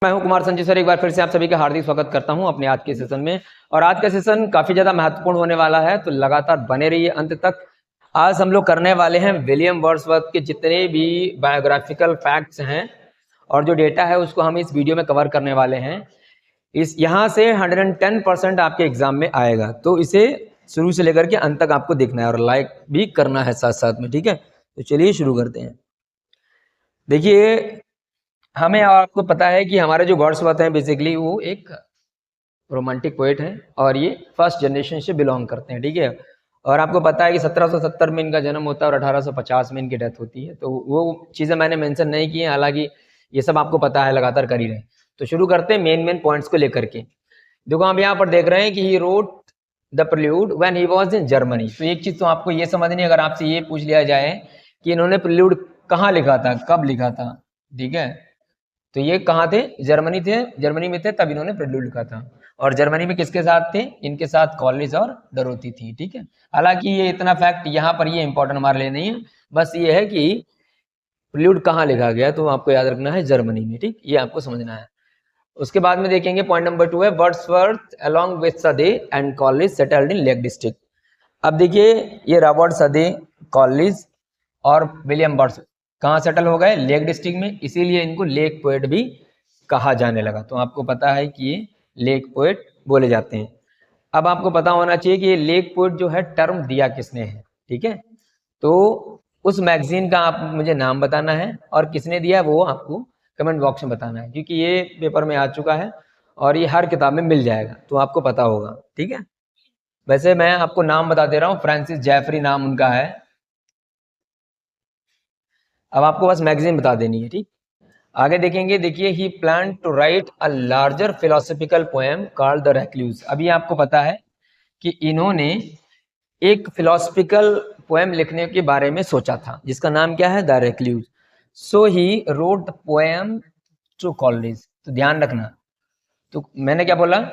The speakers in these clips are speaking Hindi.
मैं हूं कुमार संजय सर, एक बार फिर से आप सभी का हार्दिक स्वागत करता हूं अपने आज के सेशन में। और आज का सेशन काफी ज्यादा महत्वपूर्ण होने वाला है, तो लगातार बने रहिए अंत तक। आज हम लोग करने वाले हैं विलियम वर्ड्सवर्थ के जितने भी बायोग्राफिकल फैक्ट्स हैं और जो डेटा है उसको हम इस वीडियो में कवर करने वाले हैं। इस यहाँ से 110% आपके एग्जाम में आएगा, तो इसे शुरू से लेकर के अंत तक आपको देखना है और लाइक भी करना है साथ साथ में, ठीक है। तो चलिए शुरू करते हैं। देखिए, हमें आपको पता है कि हमारे जो वर्ड्सवर्थ हैं बेसिकली वो एक रोमांटिक पोएट हैं और ये फर्स्ट जनरेशन से बिलोंग करते हैं, ठीक है। और आपको पता है कि 1770 में इनका जन्म होता है और 1850 में इनकी डेथ होती है। तो वो चीज़ें मैंने मेंशन नहीं की हैं, हालांकि ये सब आपको पता है, लगातार कर ही रहे हैं। तो शुरू करते हैं मेन पॉइंट्स को लेकर के। देखो, हम यहाँ पर देख रहे हैं कि ही wrote the prelude when he was in Germany. तो एक चीज़ तो आपको ये समझनी, अगर आपसे ये पूछ लिया जाए कि इन्होंने प्रिल्यूड कहाँ लिखा था, कब लिखा था, ठीक है, तो ये कहाँ थे? जर्मनी में थे, तब इन्होंने प्रिल्यूड लिखा था। और जर्मनी में किसके साथ थे? इनके साथ कॉलेज और डरोथी थी, ठीक है। हालांकि ये इतना फैक्ट यहाँ पर ये इंपॉर्टेंट हमारे लिए नहीं है, बस ये है कि प्रिल्यूड कहाँ लिखा गया, तो आपको याद रखना है जर्मनी में, ठीक, ये आपको समझना है। उसके बाद में देखेंगे पॉइंट नंबर 2 है Wordsworth along with Southey and Coleridge settled in Lake District. अब देखिए, ये रॉबर्ट सदे, कॉलेज और विलियम वर्ड्सवर्थ कहाँ सेटल हो गए? लेक डिस्ट्रिक्ट में, इसीलिए इनको लेक पोएट भी कहा जाने लगा। तो आपको पता है कि ये लेक पोएट बोले जाते हैं। अब आपको पता होना चाहिए कि ये लेक पोएट जो है टर्म दिया किसने है, ठीक है। तो उस मैगजीन का आप मुझे नाम बताना है और किसने दिया वो आपको कमेंट बॉक्स में बताना है, क्योंकि ये पेपर में आ चुका है और ये हर किताब में मिल जाएगा, तो आपको पता होगा, ठीक है। वैसे मैं आपको नाम बता दे रहा हूँ, फ्रांसिस जेफरी नाम उनका है। अब आपको बस मैगजीन बता देनी है, ठीक। आगे देखेंगे, देखिए he plan to write a larger philosophical poem called the Recluse. अभी आपको पता है कि इन्होंने एक फिलोसॉफिकल पोएम लिखने के बारे में सोचा था, जिसका नाम क्या है? The recluse. So he wrote the poem to Coleridge. तो ध्यान रखना, तो मैंने क्या बोला?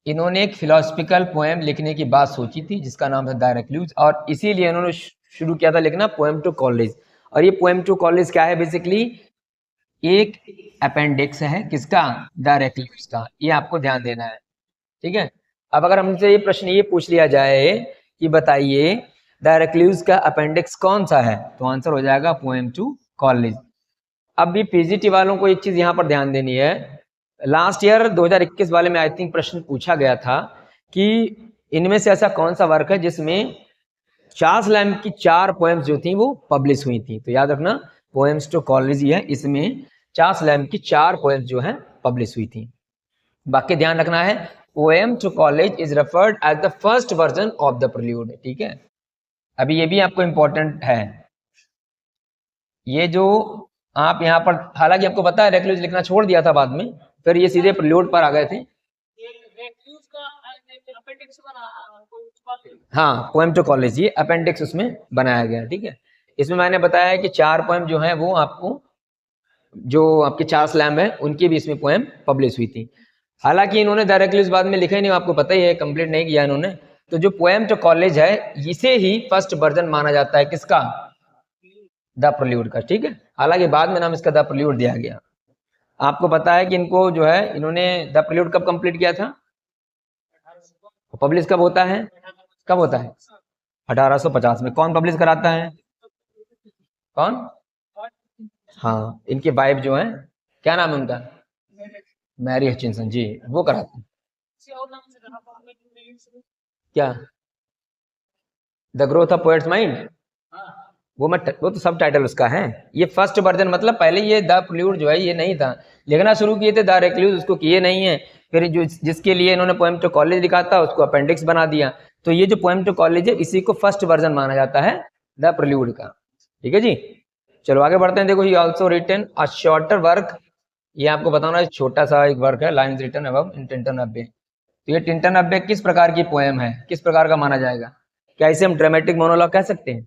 इन्होंने एक फिलोसॉफिकल पोएम लिखने की बात सोची थी जिसका नाम था द रेक्लूज, और इसीलिए इन्होंने शुरू किया था लिखना पोएम टू कॉलेज। और ये पोएम टू कॉलेज क्या है? बेसिकली एक अपेंडिक्स है किसका? द रेक्लूज का। ये आपको ध्यान देना है, ठीक है। अब अगर हमसे ये प्रश्न ये पूछ लिया जाए कि बताइए द रेक्लूज का अपेंडिक्स कौन सा है, तो आंसर हो जाएगा पोएम टू कॉलेज। अब भी पीजीटी वालों को एक चीज यहाँ पर ध्यान देनी है, लास्ट ईयर 2021 वाले में आई थिंक प्रश्न पूछा गया था कि इनमें से ऐसा कौन सा वर्क है जिसमें चार्ल्स लैम्ब की 4 पोएम्स जो थी वो पब्लिश हुई थी। तो याद रखना, पोएम्स टू कॉलेज ही है, इसमें चार्ल्स लैम्ब की 4 पोएम्स जो है पब्लिश हुई थी। बाकी ध्यान रखना है, poem to Coleridge is referred as the first version of the prelude, ठीक है। अभी ये भी आपको इंपॉर्टेंट है, ये जो आप यहाँ पर, हालांकि आपको पता है रेक्लूज लिखना छोड़ दिया था बाद में, फिर ये सीधे प्रिल्यूड पर आ गए थे। हाँ, पोएम टू कॉलेज, ये अपेंडिक्स उसमें बनाया गया, ठीक है। इसमें मैंने बताया है कि 4 पोएम जो हैं वो आपको, जो आपके चार्ल्स लैम्ब है उनकी भी इसमें पोएम पब्लिश हुई थी। हालांकि इन्होंने द रेक्लूज बाद में लिखा ही नहीं, आपको पता ही है, कंप्लीट नहीं किया इन्होंने। तो जो पोएम टू कॉलेज है इसे ही फर्स्ट वर्जन माना जाता है, किसका? द प्रिल्यूड का, ठीक है। हालांकि बाद में नाम इसका द प्रिल्यूड दिया गया। आपको पता है कि इनको जो है, इन्होंने द प्रिल्यूड कब कंप्लीट किया था? पब्लिश कब होता है? कब होता है? 1850 में। कौन पब्लिश कराता है? कौन? हाँ, इनके वाइफ जो है, क्या नाम है उनका? मैरी हचिंसन जी, वो कराते हैं। क्या? The growth of poet's mind, वो तो सब टाइटल उसका है। ये फर्स्ट वर्जन, मतलब पहले ये द प्रिल्यूड जो है ये नहीं था, लिखना शुरू किए थे द रेक्लूज, उसको किए नहीं है। फिर जो जिसके लिए इन्होंने पोएम टू कॉलेज लिखा था उसको अपेंडिक्स बना दिया। तो ये जो पोएम टू कॉलेज है इसी को फर्स्ट वर्जन माना जाता है द प्रिल्यूड का, ठीक है जी। चलो आगे बढ़ते हैं। देखो, he also written a shorter work, ये आपको बताना है, छोटा सा एक वर्क है, lines written above in Tintern Abbey. तो ये टिंटन अब्बे किस प्रकार की पोएम है, किस प्रकार का माना जाएगा? क्या इसे हम ड्रामेटिक मोनोलॉग कह सकते हैं?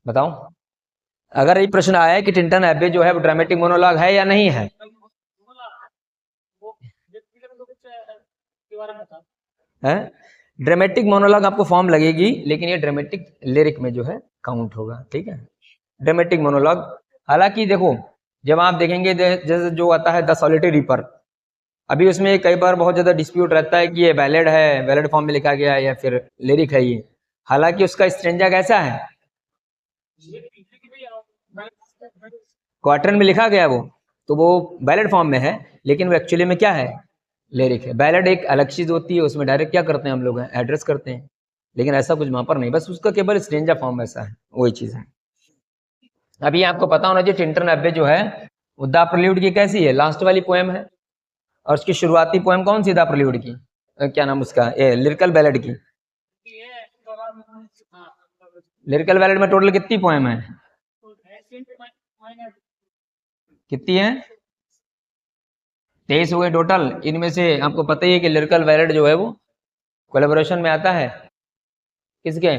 बताओ, अगर ये प्रश्न आया है कि टिंटन एब्बे जो है वो ड्रामेटिक मोनोलॉग है या नहीं है? ड्रामेटिक मोनोलॉग आपको फॉर्म लगेगी, लेकिन ये ड्रामेटिक लिरिक में जो है काउंट होगा, ठीक है, ड्रामेटिक मोनोलॉग। हालांकि देखो, जब आप देखेंगे जैसे जो आता है द सॉलिटरी रीपर, अभी उसमें कई बार बहुत ज़्यादा डिस्प्यूट रहता है कि ये बैलेड है, बैलेड फॉर्म में लिखा गया है या फिर लिरिक है ये, हालांकि उसका स्ट्रेंजा कैसा है, क्वार्टरन में लिखा गया वो, तो वो बैलेड फॉर्म में है, लेकिन वो एक्चुअली में क्या है, लिरिक है। बैलेड एक अलग चीज़ होती है, उसमें डायरेक्ट क्या करते हैं हम लोग एड्रेस करते हैं, लेकिन ऐसा कुछ वहाँ पर नहीं, बस उसका केवल स्ट्रेंजा फॉर्म ऐसा है, वही चीज़ है। अभी आपको पता होना चाहिए टिंटन एब्बे जो है वो द प्रेल्यूड की कैसी है, लास्ट वाली पोएम है, और उसकी शुरुआती पोएम कौन सी, द प्रेल्यूड की, क्या नाम उसका, लिरिकल बैलेड की। लिरिकल बैलेड में टोटल कितनी पोएम है, कितनी है, 23 हो गए टोटल। इनमें से आपको पता ही है कि लिरिकल बैलेड जो है वो कोलैबोरेशन में आता है किसके,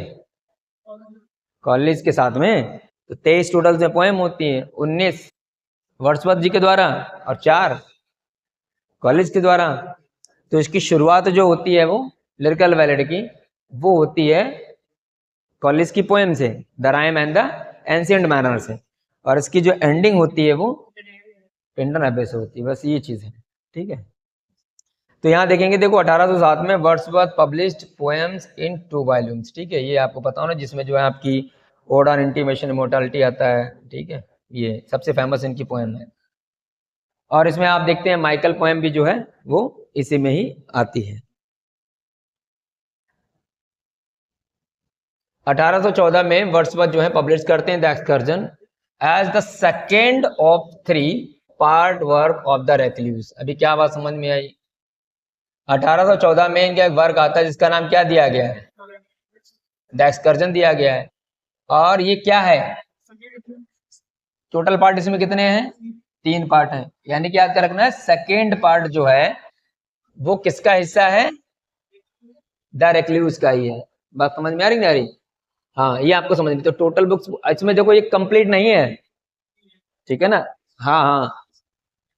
कॉलेज के साथ में। तो 23 टोटल से पोएम होती है, 19 वर्ड्सवर्थ जी के द्वारा और 4 कॉलेज के द्वारा। तो इसकी शुरुआत जो होती है वो लिरिकल बैलेड की, वो होती है कॉलेज की पोएम से, the rhyme and the ancient manner से, और इसकी जो एंडिंग होती है वो टिंटन एब्बे से होती है, बस ये चीज़ है, ठीक है। तो यहाँ देखेंगे, देखो 1807 में Wordsworth published poems in 2 volumes, ठीक है, ये आपको पता हो ना, जिसमें जो है आपकी ओड ऑन इंटीमेशन इमोर्टैलिटी आता है, ठीक है, ये सबसे फेमस इनकी पोएम है। और इसमें आप देखते हैं माइकल पोएम भी जो है वो इसी में ही आती है। 1814 में वर्ड्सवर्थ जो है पब्लिश करते हैं the excursion as the second of 3 part work of the recluse. अभी क्या बात समझ में आई, 1814 में इनका एक वर्क आता है जिसका नाम क्या दिया गया है, द एक्सकर्जन दिया गया है, और ये क्या है, टोटल पार्ट इसमें कितने हैं, 3 पार्ट हैं, यानी कि याद कर रखना है सेकेंड पार्ट जो है वो किसका हिस्सा है, द रेक्लूस का ही है। बात समझ में आ रही नहीं आ रही, हाँ ये आपको समझ में, तो टोटल बुक्स इसमें देखो ये कंप्लीट नहीं है, ठीक है ना, हाँ हाँ,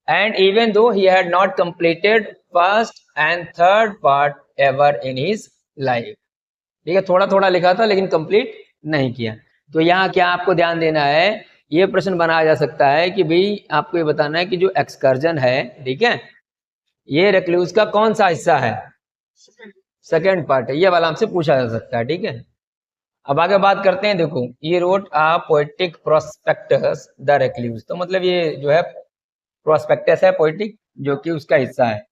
and even though he had not completed first and third part ever in his life, ठीक है, थोड़ा थोड़ा लिखा था लेकिन कंप्लीट नहीं किया। तो यहाँ क्या आपको ध्यान देना है, ये प्रश्न बनाया जा सकता है कि भाई आपको ये बताना है कि जो एक्सकर्जन है, ठीक है, ये रेक्लूस का कौन सा हिस्सा है, सेकेंड पार्ट है, ये वाला हमसे पूछा जा सकता है, ठीक है। अब आगे बात करते हैं, देखो ये wrote a poetic prospectus the recluse, तो मतलब ये जो है प्रोस्पेक्टस है पोएटिक जो कि उसका हिस्सा है।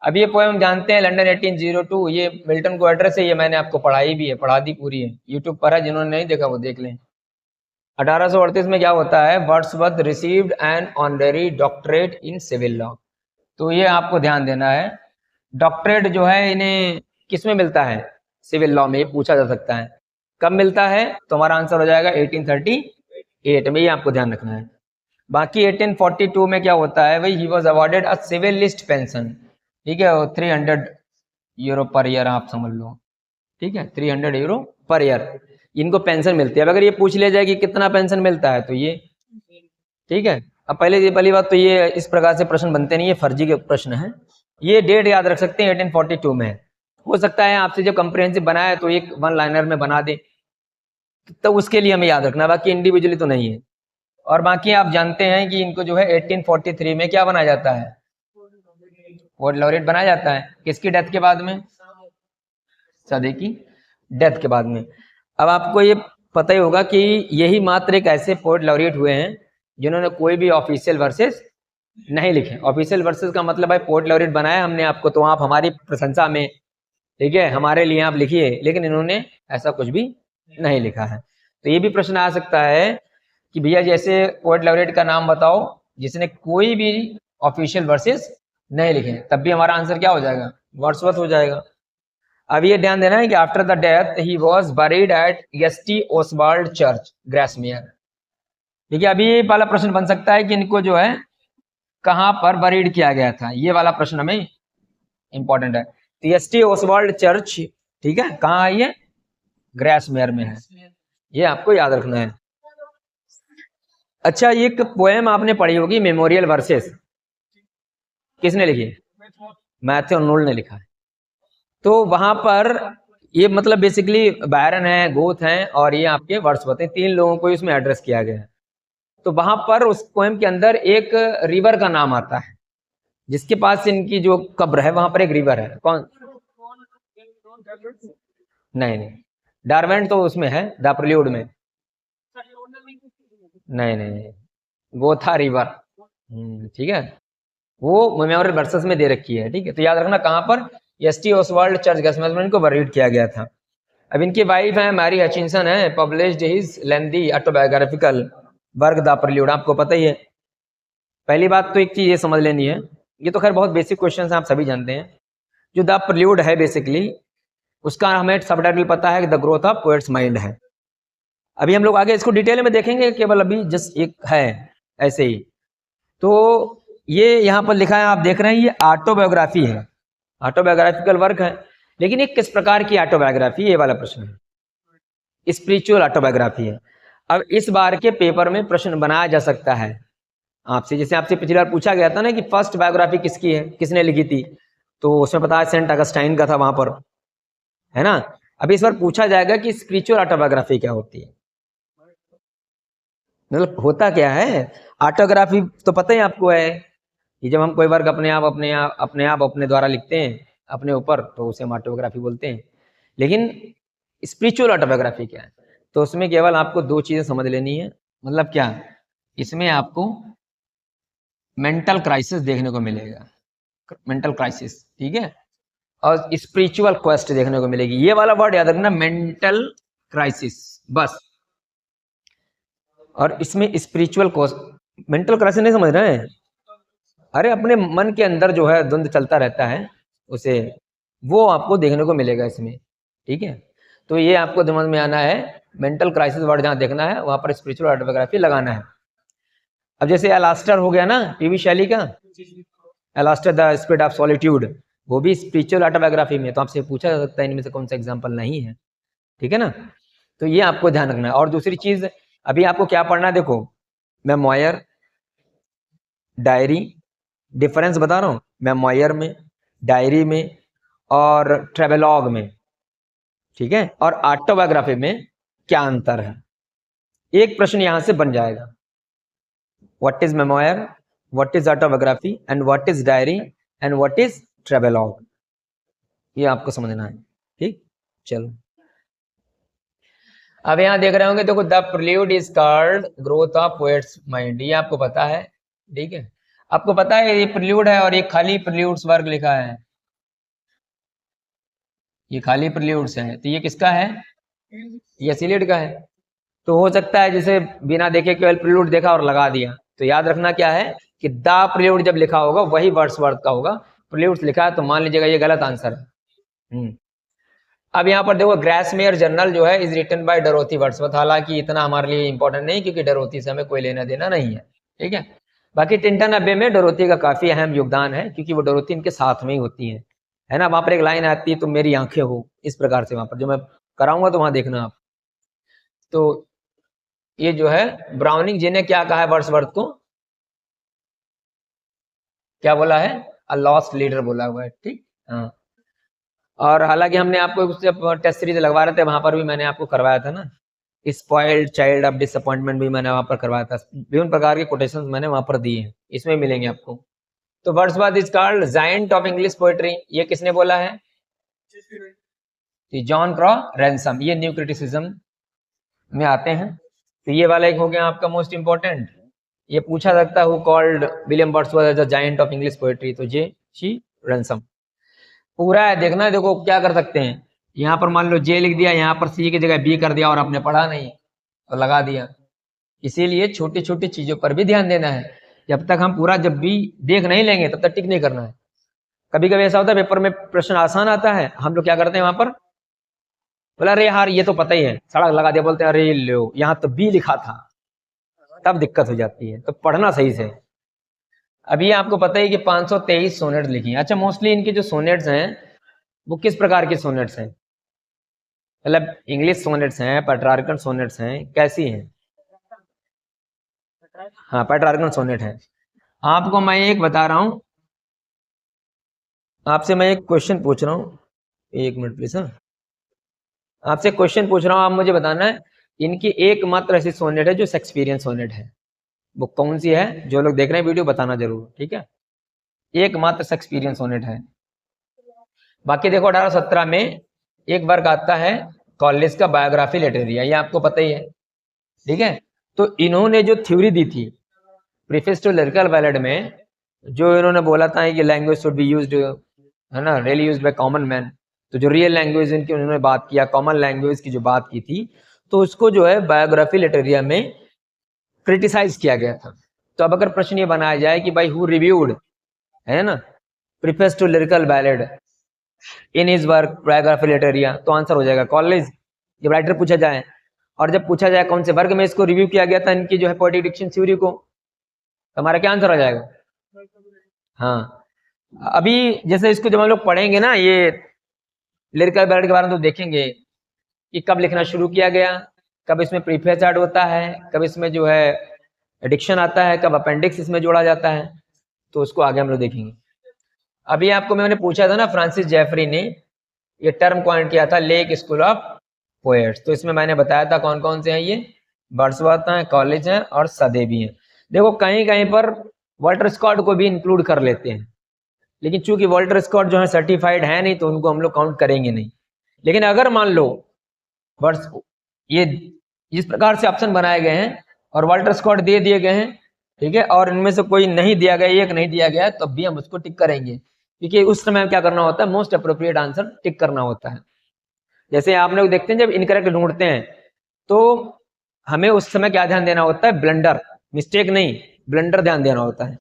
अब ये पोएम हम जानते हैं लंदन 1802, ये मिल्टन को एड्रेस है, ये मैंने आपको पढ़ाई भी है, पढ़ा दी पूरी है, यूट्यूब पर है, जिन्होंने नहीं देखा वो देख लें। 1838 में क्या होता है, Wordsworth received an honorary doctorate in civil law. तो ये आपको ध्यान देना है, डॉक्टरेट जो है इन्हें किस में मिलता है, सिविल लॉ में, ये पूछा जा सकता है कब मिलता है, तो हमारा आंसर हो जाएगा 1838 में, ये आपको ध्यान रखना है। बाकी 1842 में क्या होता है भाई, he was awarded a civil list pension, ठीक है, 300 यूरो पर ईयर आप समझ लो, ठीक है, 300 यूरो पर ईयर इनको पेंशन मिलती है। अब अगर ये पूछ लिया जाए कि कितना पेंशन मिलता है तो ये, ठीक है, अब पहली बात तो ये इस प्रकार से प्रश्न बनते नहीं है, फर्जी के प्रश्न है। ये डेट याद रख सकते हैं 1842 में है, हो सकता है आपसे जब कंप्रिहेंसिव बनाया तो एक 1 लाइनर में बना दे, तो उसके लिए हमें याद रखना, बाकी इंडिविजुअली तो नहीं है। और बाकी आप जानते हैं कि इनको जो है 1843 में क्या बनाया जाता है, पोएट लॉरेट बनाया जाता है, किसकी डेथ के बाद में, सादे की डेथ के बाद में। अब आपको ये पता ही होगा कि यही मात्र एक ऐसे पोएट लॉरेट हुए हैं जिन्होंने कोई भी ऑफिशियल वर्सेस नहीं लिखे। ऑफिशियल वर्सेस का मतलब है पोएट लॉरेट बनाया हमने आपको, तो आप हमारी प्रशंसा में, ठीक है, हमारे लिए आप लिखिए, लेकिन इन्होंने ऐसा कुछ भी नहीं लिखा है। तो ये भी प्रश्न आ सकता है कि भैया जैसे पोएट लॉरेट का नाम बताओ जिसने कोई भी ऑफिशियल वर्सेस नहीं लिखे, तब भी हमारा आंसर क्या हो जाएगा, वर्ड्सवर्थ हो जाएगा। अब ये ध्यान देना है कि after the death he was buried at ST Oswald church Grasmere, ठीक है। अभी ये वाला प्रश्न बन सकता है कि इनको जो है कहाँ पर बरीड किया गया था, ये वाला प्रश्न हमें इंपॉर्टेंट है। तो एसटी ओसवाल्ड चर्च, ठीक है, कहाँ है ये, ग्रासमेयर में है, ये आपको याद रखना है। अच्छा, ये पोएम आपने पढ़ी होगी मेमोरियल वर्सेस, किसने लिखी है, मैथ्यू आर्नोल्ड ने लिखा है। तो वहां पर ये मतलब बेसिकली बायरन है, गोथ हैं और ये आपके वर्ड्सवर्थ हैं, 3 लोगों को इसमें एड्रेस किया गया है। तो वहां पर उस पोएम के अंदर एक रिवर का नाम आता है, जिसके पास इनकी जो कब्र है वहां पर एक रिवर है। कौन? नहीं नहीं, डार्वेंट तो उसमें है, द प्रिल्यूड में। नहीं नहीं, वो था रिवर। ठीक है, वो मेमोरियल वर्सेस में दे रखी है। ठीक है, तो याद रखना कहां पर, एस.टी. ओसवाल्ड चर्च गैसमैन को बरीड किया गया था। अब इनकी वाइफ है मैरी हचिंसन है, published his lengthy autobiographical work the prelude, आपको पता ही है। पहली बात तो एक चीज ये समझ लेनी है, ये तो खैर बहुत बेसिक क्वेश्चन है, आप सभी जानते हैं। जो द प्रिल्यूड है बेसिकली, उसका हमें सब टाइटल पता है कि the growth of poet's mind है। अभी हम लोग आगे इसको डिटेल में देखेंगे, केवल अभी जस्ट एक है ऐसे ही। तो ये यहाँ पर लिखा है, आप देख रहे हैं, ये ऑटोबायोग्राफी है, ऑटोबायोग्राफिकल वर्क है। लेकिन ये किस प्रकार की ऑटोबायोग्राफी, ये वाला प्रश्न है। स्पिरिचुअल ऑटोबायोग्राफी है। अब इस बार के पेपर में प्रश्न बनाया जा सकता है आपसे, जैसे आपसे पिछली बार पूछा गया था ना कि फर्स्ट बायोग्राफी किसकी है, किसने लिखी थी, तो उसमें पता है सेंट अगस्टाइन का था वहां पर, है ना। अभी इस बार पूछा जाएगा कि स्पिरिचुअल ऑटोबायोग्राफी क्या होती है, मतलब होता क्या है। ऑटोग्राफी तो पता ही आपको है कि जब हम कोई वर्क अपने आप अपने द्वारा लिखते हैं अपने ऊपर, तो उसे हम ऑटोग्राफी बोलते हैं। लेकिन स्पिरिचुअल ऑटोबायोग्राफी क्या है, तो उसमें केवल आपको दो चीजें समझ लेनी है। मतलब क्या, इसमें आपको मेंटल क्राइसिस देखने को मिलेगा, मेंटल क्राइसिस, ठीक है, और स्पिरिचुअल क्वेस्ट देखने को मिलेगी। ये वाला वर्ड याद रखना, मेंटल क्राइसिस, बस। और इसमें स्पिरिचुअल क्वेस्ट, मेंटल क्राइसिस नहीं समझ रहे हैं, अरे अपने मन के अंदर जो है द्वंद चलता रहता है उसे, वो आपको देखने को मिलेगा इसमें। ठीक है, तो ये आपको समझ में आना है। मेंटल क्राइसिस वर्ड जहाँ देखना है वहां पर स्पिरिचुअल ऑटोबायोग्राफी लगाना है। अब जैसे एलास्टर हो गया ना, टीवी शैली का, एलास्टर द स्पिरिट ऑफ सॉलिट्यूड, वो भी स्पिरिचुअल ऑटोबायोग्राफी में, तो आपसे पूछा जा सकता है इनमें से कौन सा एग्जाम्पल नहीं है। ठीक है ना, तो ये आपको ध्यान रखना है। और दूसरी चीज, अभी आपको क्या पढ़ना है, देखो, मेमोयर, डायरी, डिफरेंस बता रहा हूँ, मेमोयर में, डायरी में और ट्रेवलॉग में, ठीक है, और ऑटोबायोग्राफी में क्या अंतर है। एक प्रश्न यहां से बन जाएगा, what is memoir, what is autobiography and what is diary and what is travelogue, ये आपको समझना है। ठीक, चलो अब यहां देख रहे होंगे, देखो, the prelude is called growth of poet's mind, ये आपको पता है। ठीक है, आपको पता है ये प्रिल्यूड है और ये खाली प्रिल्यूड्स वर्ग लिखा है, ये खाली प्रिल्यूड्स है, तो ये किसका है, ये एसिलिड का है। तो हो सकता है जैसे बिना देखे केवल प्रिल्यूड देखा और लगा दिया, तो याद रखना क्या है कि द प्रिल्यूड जब लिखा होगा वही वर्ड्सवर्थ का होगा, प्रिल्यूड्स लिखा है तो मान लीजिएगा ये गलत आंसर है। अब यहाँ पर देखो, ग्रासमेयर जर्नल जो है is written by Dorothy Wordsworth, हालांकि इतना हमारे लिए इंपॉर्टेंट नहीं क्योंकि डोरोथी से हमें कोई लेना देना नहीं है। ठीक है, बाकी टिंटन अब्बे में डोरोथी का काफी अहम योगदान है क्योंकि वो डोरोथी इनके साथ में ही होती है ना। वहां पर एक लाइन आती है, तो मेरी आंखें हो, इस प्रकार से वहां पर जो मैं कराऊंगा तो वहां देखना आप। तो ये जो है ब्राउनिंग जी ने क्या कहा है वर्ड्सवर्थ को, क्या बोला है, अ लॉस्ट लीडर बोला हुआ है। ठीक, हाँ, और हालांकि हमने आपको उससे टेस्ट सीरीज लगवा रहे थे, वहां पर भी मैंने आपको करवाया था ना, स्पॉइल्ड चाइल्ड ऑफ डिसअपॉइंटमेंट भी मैंने वहां पर करवाया था, विभिन्न प्रकार के कोटेशंस मैंने वहां पर दिए हैं, इसमें मिलेंगे आपको। तो Wordsworth is called giant of English poetry, ये किसने बोला है, जॉन क्रॉ रैनसम, ये न्यू क्रिटिसिज्म में आते हैं। तो ये वाला एक हो गया आपका मोस्ट इंपॉर्टेंट, ये पूछा सकता है who called William Wordsworth as the giant of English poetry, तो जे सी रैनसम पूरा है। देखना है, देखो क्या कर सकते हैं, यहाँ पर मान लो जे लिख दिया, यहाँ पर सी की जगह बी कर दिया और आपने पढ़ा नहीं तो लगा दिया। इसीलिए छोटी छोटी चीजों पर भी ध्यान देना है, जब तक हम पूरा जब भी देख नहीं लेंगे तब तक टिक नहीं करना है। कभी कभी ऐसा होता है पेपर में प्रश्न आसान आता है, हम लोग क्या करते हैं वहां पर, बोला अरे यार ये तो पता ही है, सड़क लगा दिया, बोलते हैं अरे लो यहाँ तो बी लिखा था, तब दिक्कत हो जाती है। तो पढ़ना सही से। अभी आपको पता है कि 523 सोनेट्स लिखी हैं। अच्छा, मोस्टली इनके जो सोनेट्स हैं वो किस प्रकार के सोनेट्स हैं, मतलब इंग्लिश सोनेट्स हैं, पेट्रार्कन सोनेट्स हैं, कैसी हैं, हाँ पेट्रार्कन सोनेट है। आपको मैं एक बता रहा हूं, आपसे मैं एक क्वेश्चन पूछ रहा हूं, एक मिनट प्लीज। हाँ, आपसे क्वेश्चन पूछ रहा हूं, आप मुझे बताना है इनकी एकमात्र ऐसी सोनेट है जो शेक्सपियरियन सोनेट है, वो कौन सी है, जो लोग देख रहे हैं वीडियो बताना जरूर, ठीक है। एकमात्र एक्सपीरियंस ऑन इट है। बाकी देखो 1817 में एक वर्क आता है कॉलेज का बायोग्राफी लिटरेरी, ये आपको पता ही है, ठीक है। तो इन्होंने जो थ्योरी दी थी प्रीफेस टू लिरिकल बैलेड में, जो इन्होंने बोला था कि लैंग्वेज शुड बी यूज्ड, है ना, really used by common man, तो जो रियल लैंग्वेज इनकी उन्होंने बात किया, कॉमन लैंग्वेज की जो बात की थी, तो उसको जो है बायोग्राफी लिटरेरिया में क्रिटिसाइज किया गया था। तो अब अगर प्रश्न ये बनाया जाए कि भाई हु रिव्यूड, है ना, preface to lyrical ballad in his work biography literaria, तो आंसर हो जाएगा कॉलेज, जब राइटर पूछा जाए। और जब पूछा जाए कौन से वर्ग में इसको रिव्यू किया गया था इनकी जो है पोएटिक डिक्शन थ्योरी को, तो हमारा क्या आंसर हो जाएगा? हाँ, अभी जैसे इसको जब हम लोग पढ़ेंगे ना ये लिरिकल बैलेड के बारे में, तो देखेंगे कि कब लिखना शुरू किया गया, कब इसमें प्रीफेस ऐड होता है, कब इसमें जो है एडिक्शन आता है, कब अपेंडिक्स इसमें जोड़ा जाता है, तो उसको आगे हम लोग देखेंगे। अभी आपको मैंने पूछा था ना, फ्रांसिस जेफरी ने ये टर्म कॉइन किया था लेक स्कूल ऑफ पोएट्स, तो इसमें मैंने बताया था कौन कौन से हैं ये, वर्ड्सवर्थ हैं, कॉलेज हैं और सदे भी हैं। देखो कहीं कहीं पर वाल्टर स्कॉट को भी इंक्लूड कर लेते हैं, लेकिन चूंकि वाल्टर स्कॉट जो है सर्टिफाइड है नहीं, तो उनको हम लोग काउंट करेंगे नहीं। लेकिन अगर मान लो वर्ड्स ये इस प्रकार से ऑप्शन बनाए गए हैं और वाल्टर स्कॉट दे दिए गए हैं, ठीक है, और इनमें से कोई नहीं दिया गया, एक नहीं दिया गया, तब भी हम उसको टिक करेंगे, क्योंकि उस समय क्या करना होता है, मोस्ट अप्रोप्रिएट आंसर टिक करना होता है। जैसे आप लोग देखते हैं जब इनकरेक्ट ढूंढते हैं, तो हमें उस समय क्या ध्यान देना होता है, ब्लंडर, मिस्टेक नहीं, ब्लंडर ध्यान देना होता है।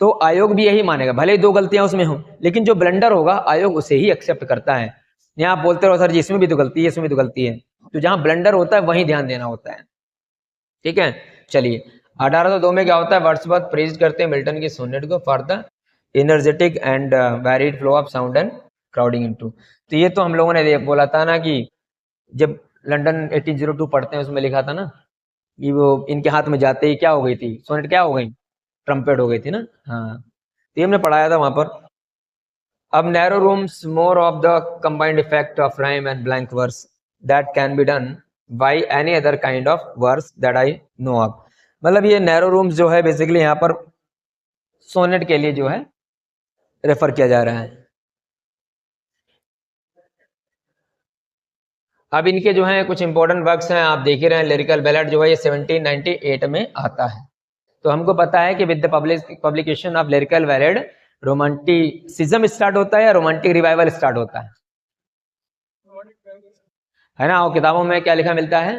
तो आयोग भी यही मानेगा, भले ही 2 गलतियां उसमें हो, लेकिन जो ब्लंडर होगा आयोग उसे ही एक्सेप्ट करता है। यहाँ आप बोलते रहो सर जी इसमें भी तो गलती है, इसमें भी तो गलती है, तो जहां ब्लंडर होता है वहीं ध्यान देना होता है, ठीक है। चलिए 1802 में क्या होता है, वर्ड्सवर्थ प्रेज करते हैं मिल्टन की सोनेट को for the energetic and varied flow of sound and crowding into. तो ये तो हम लोगों ने बोला था ना कि जब लंदन 1802 पढ़ते हैं उसमें लिखा था ना कि वो इनके हाथ में जाते ही क्या हो गई थी, सोनेट क्या हो गई, ट्रम्पेट हो गई थी ना। हाँ, तो हमने पढ़ाया था वहां पर। अब narrow rooms more of the combined effect of rhyme and blank verse that can be done by any other kind of verse that I know of. मतलब ये नैरो रूम्स जो है बेसिकली यहाँ पर सोनेट के लिए जो है रेफर किया जा रहा है। अब इनके जो है कुछ इंपॉर्टेंट वर्क्स हैं, आप देख ही रहे हैं, लिरिकल बैलेड जो है ये 1798 में आता है। तो हमको पता है कि with the publication of lyrical ballad romanticism start होता है या रोमांटिक रिवाइवल स्टार्ट होता है ना। और किताबों में क्या लिखा मिलता है,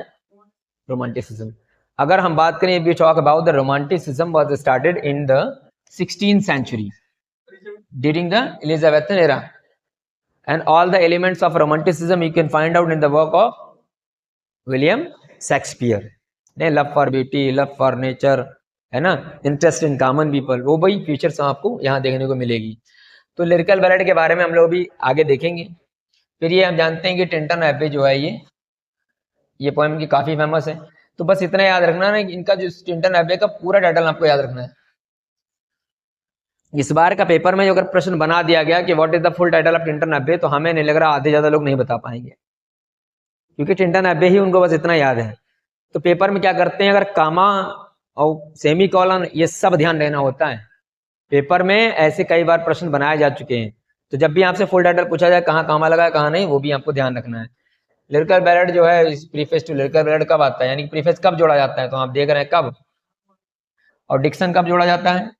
रोमांटिसिज्म। अगर हम बात करें, we talk about the romanticism was started in the 16th century during the Elizabethan era, and all the elements of romanticism you can find out in the work of William Shakespeare। ने love for beauty, love for nature, है ना, इंटरेस्ट इन कॉमन पीपल, वो भाई फीचर्स आपको यहाँ देखने को मिलेगी। तो लिरिकल बैलेड के बारे में हम लोग भी आगे देखेंगे। फिर ये हम जानते हैं कि टिंटन एब्बे जो है ये पोएम की काफी फेमस है। तो बस इतना याद रखना ना, इनका जो टिंटन एब्बे का पूरा टाइटल आपको याद रखना है। इस बार का पेपर में जो अगर प्रश्न बना दिया गया कि what is the full title of Tintern Abbey, तो हमें नहीं लग रहा आधे ज्यादा लोग नहीं बता पाएंगे, क्योंकि टिंटन एब्बे ही उनको बस इतना याद है। तो पेपर में क्या करते हैं, अगर कामा और सेमी कॉलन ये सब ध्यान देना होता है। पेपर में ऐसे कई बार प्रश्न बनाए जा चुके हैं, तो जब भी आपसे फुल टाइटल पूछा जाए कहाँ कामा लगा है कहाँ नहीं, वो भी आपको ध्यान रखना है। लिरिकल बैलेड जो है, प्रीफेस टू लिरिकल बैलेड कब आता है, यानी प्रीफेस कब जोड़ा जाता है, तो आप देख रहे हैं कब, और डिक्शन कब जोड़ा जाता है।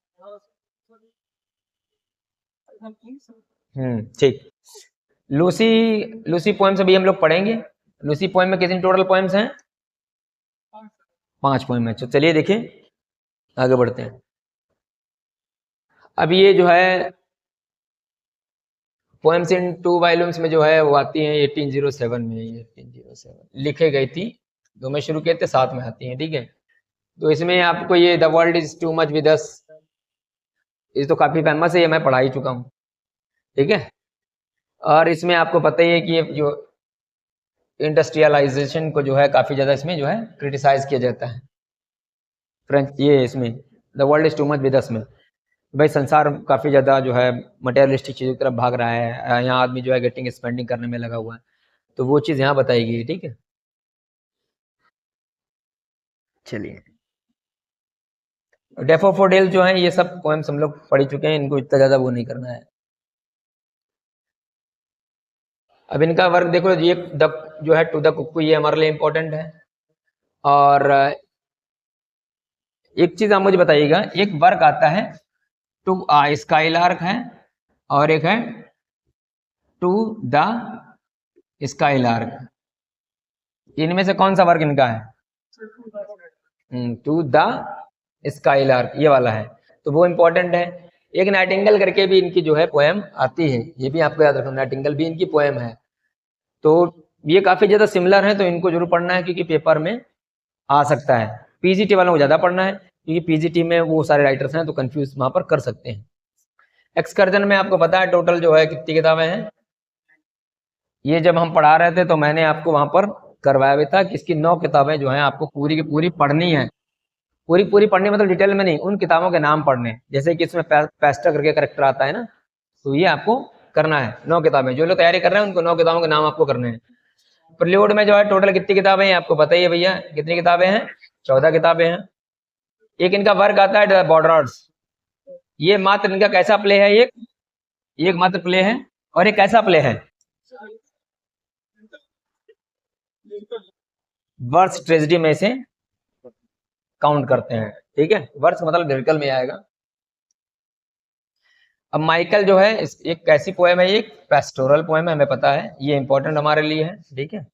ठीक। लूसी, लूसी पोएम्स अभी हम लोग पढ़ेंगे। लूसी पोएम में कितनी टोटल पोएम्स हैं, 5 पोएम है। तो चलिए देखिए आगे बढ़ते हैं। अब ये जो है पोएम्स इन 2 वॉल्यूम्स में जो है वो आती हैं 1807 में, 1807 लिखे गई थी, 2 में शुरू किए थे, 7 में आती हैं, ठीक है। तो इसमें आपको ये the world is too much with us, ये तो काफी फेमस है, ये मैं पढ़ा ही चुका हूँ, ठीक है। और इसमें आपको पता ही है कि ये जो इंडस्ट्रियलाइजेशन को जो है काफी ज्यादा इसमें जो है क्रिटिसाइज किया जाता है। फ्रेंच ये इसमें the world is too much with us में भाई संसार काफी ज्यादा जो है मटेरियलिस्टिक चीजों की तरफ भाग रहा है, यहाँ आदमी जो है गेटिंग स्पेंडिंग करने में लगा हुआ है, तो वो चीज यहाँ बताई गई, ठीक है। चलिए डेफोफोडिल जो है ये सब पोएम्स हम लोग पढ़ चुके हैं, इनको इतना ज्यादा वो नहीं करना है। अब इनका वर्क देखो, ये जो है टू द कुकू, ये हमारे लिए इम्पोर्टेंट है। और एक चीज आप मुझे बताइएगा, एक वर्क आता है टू स्काईलार्क है, और एक है टू द स्काईलार्क। इनमें से कौन सा वर्क इनका है? टू द स्काईलार्क, ये वाला है, तो वो इम्पोर्टेंट है। एक नाइटिंगेल करके भी इनकी जो है पोएम आती है, ये भी आपको याद रखना, नाइटिंगेल भी इनकी पोएम है। तो ये काफी ज्यादा सिमिलर है, तो इनको जरूर पढ़ना है क्योंकि पेपर में आ सकता है। पीजीटी वालों को ज्यादा पढ़ना है क्योंकि पीजीटी में वो सारे राइटर्स हैं, तो कंफ्यूज वहां पर कर सकते हैं। एक्सकर्जन में आपको पता है टोटल जो है कितनी किताबें हैं? ये जब हम पढ़ा रहे थे तो मैंने आपको वहां पर करवाया भी था कि इसकी 9 किताबें जो हैं आपको पूरी की पूरी पढ़नी है। पूरी पूरी पढ़नी मतलब डिटेल में नहीं, उन किताबों के नाम पढ़ने, जैसे कि इसमें पेस्टर करके करेक्टर आता है ना, तो ये आपको करना है। 9 किताबें, जो लोग तैयारी कर रहे हैं उनको 9 किताबों के नाम आपको करने हैं। प्रीलियोड में जो है टोटल कितनी किताबें हैं आपको पता ही है भैया, कितनी किताबें हैं? 14 किताबें हैं। एक इनका वर्क आता है बॉर्डर्स, ये मात्र इनका कैसा प्ले है? एक मात्र प्ले है, और एक कैसा प्ले है? वर्ष ट्रेजेडी में से काउंट करते हैं, ठीक है? वर्ष मतलब लिरिकल में आएगा। अब माइकल जो है एक कैसी पोएम है? एक पेस्टोरल पोएम है, हमें पता है, ये इंपॉर्टेंट हमारे लिए है, ठीक है?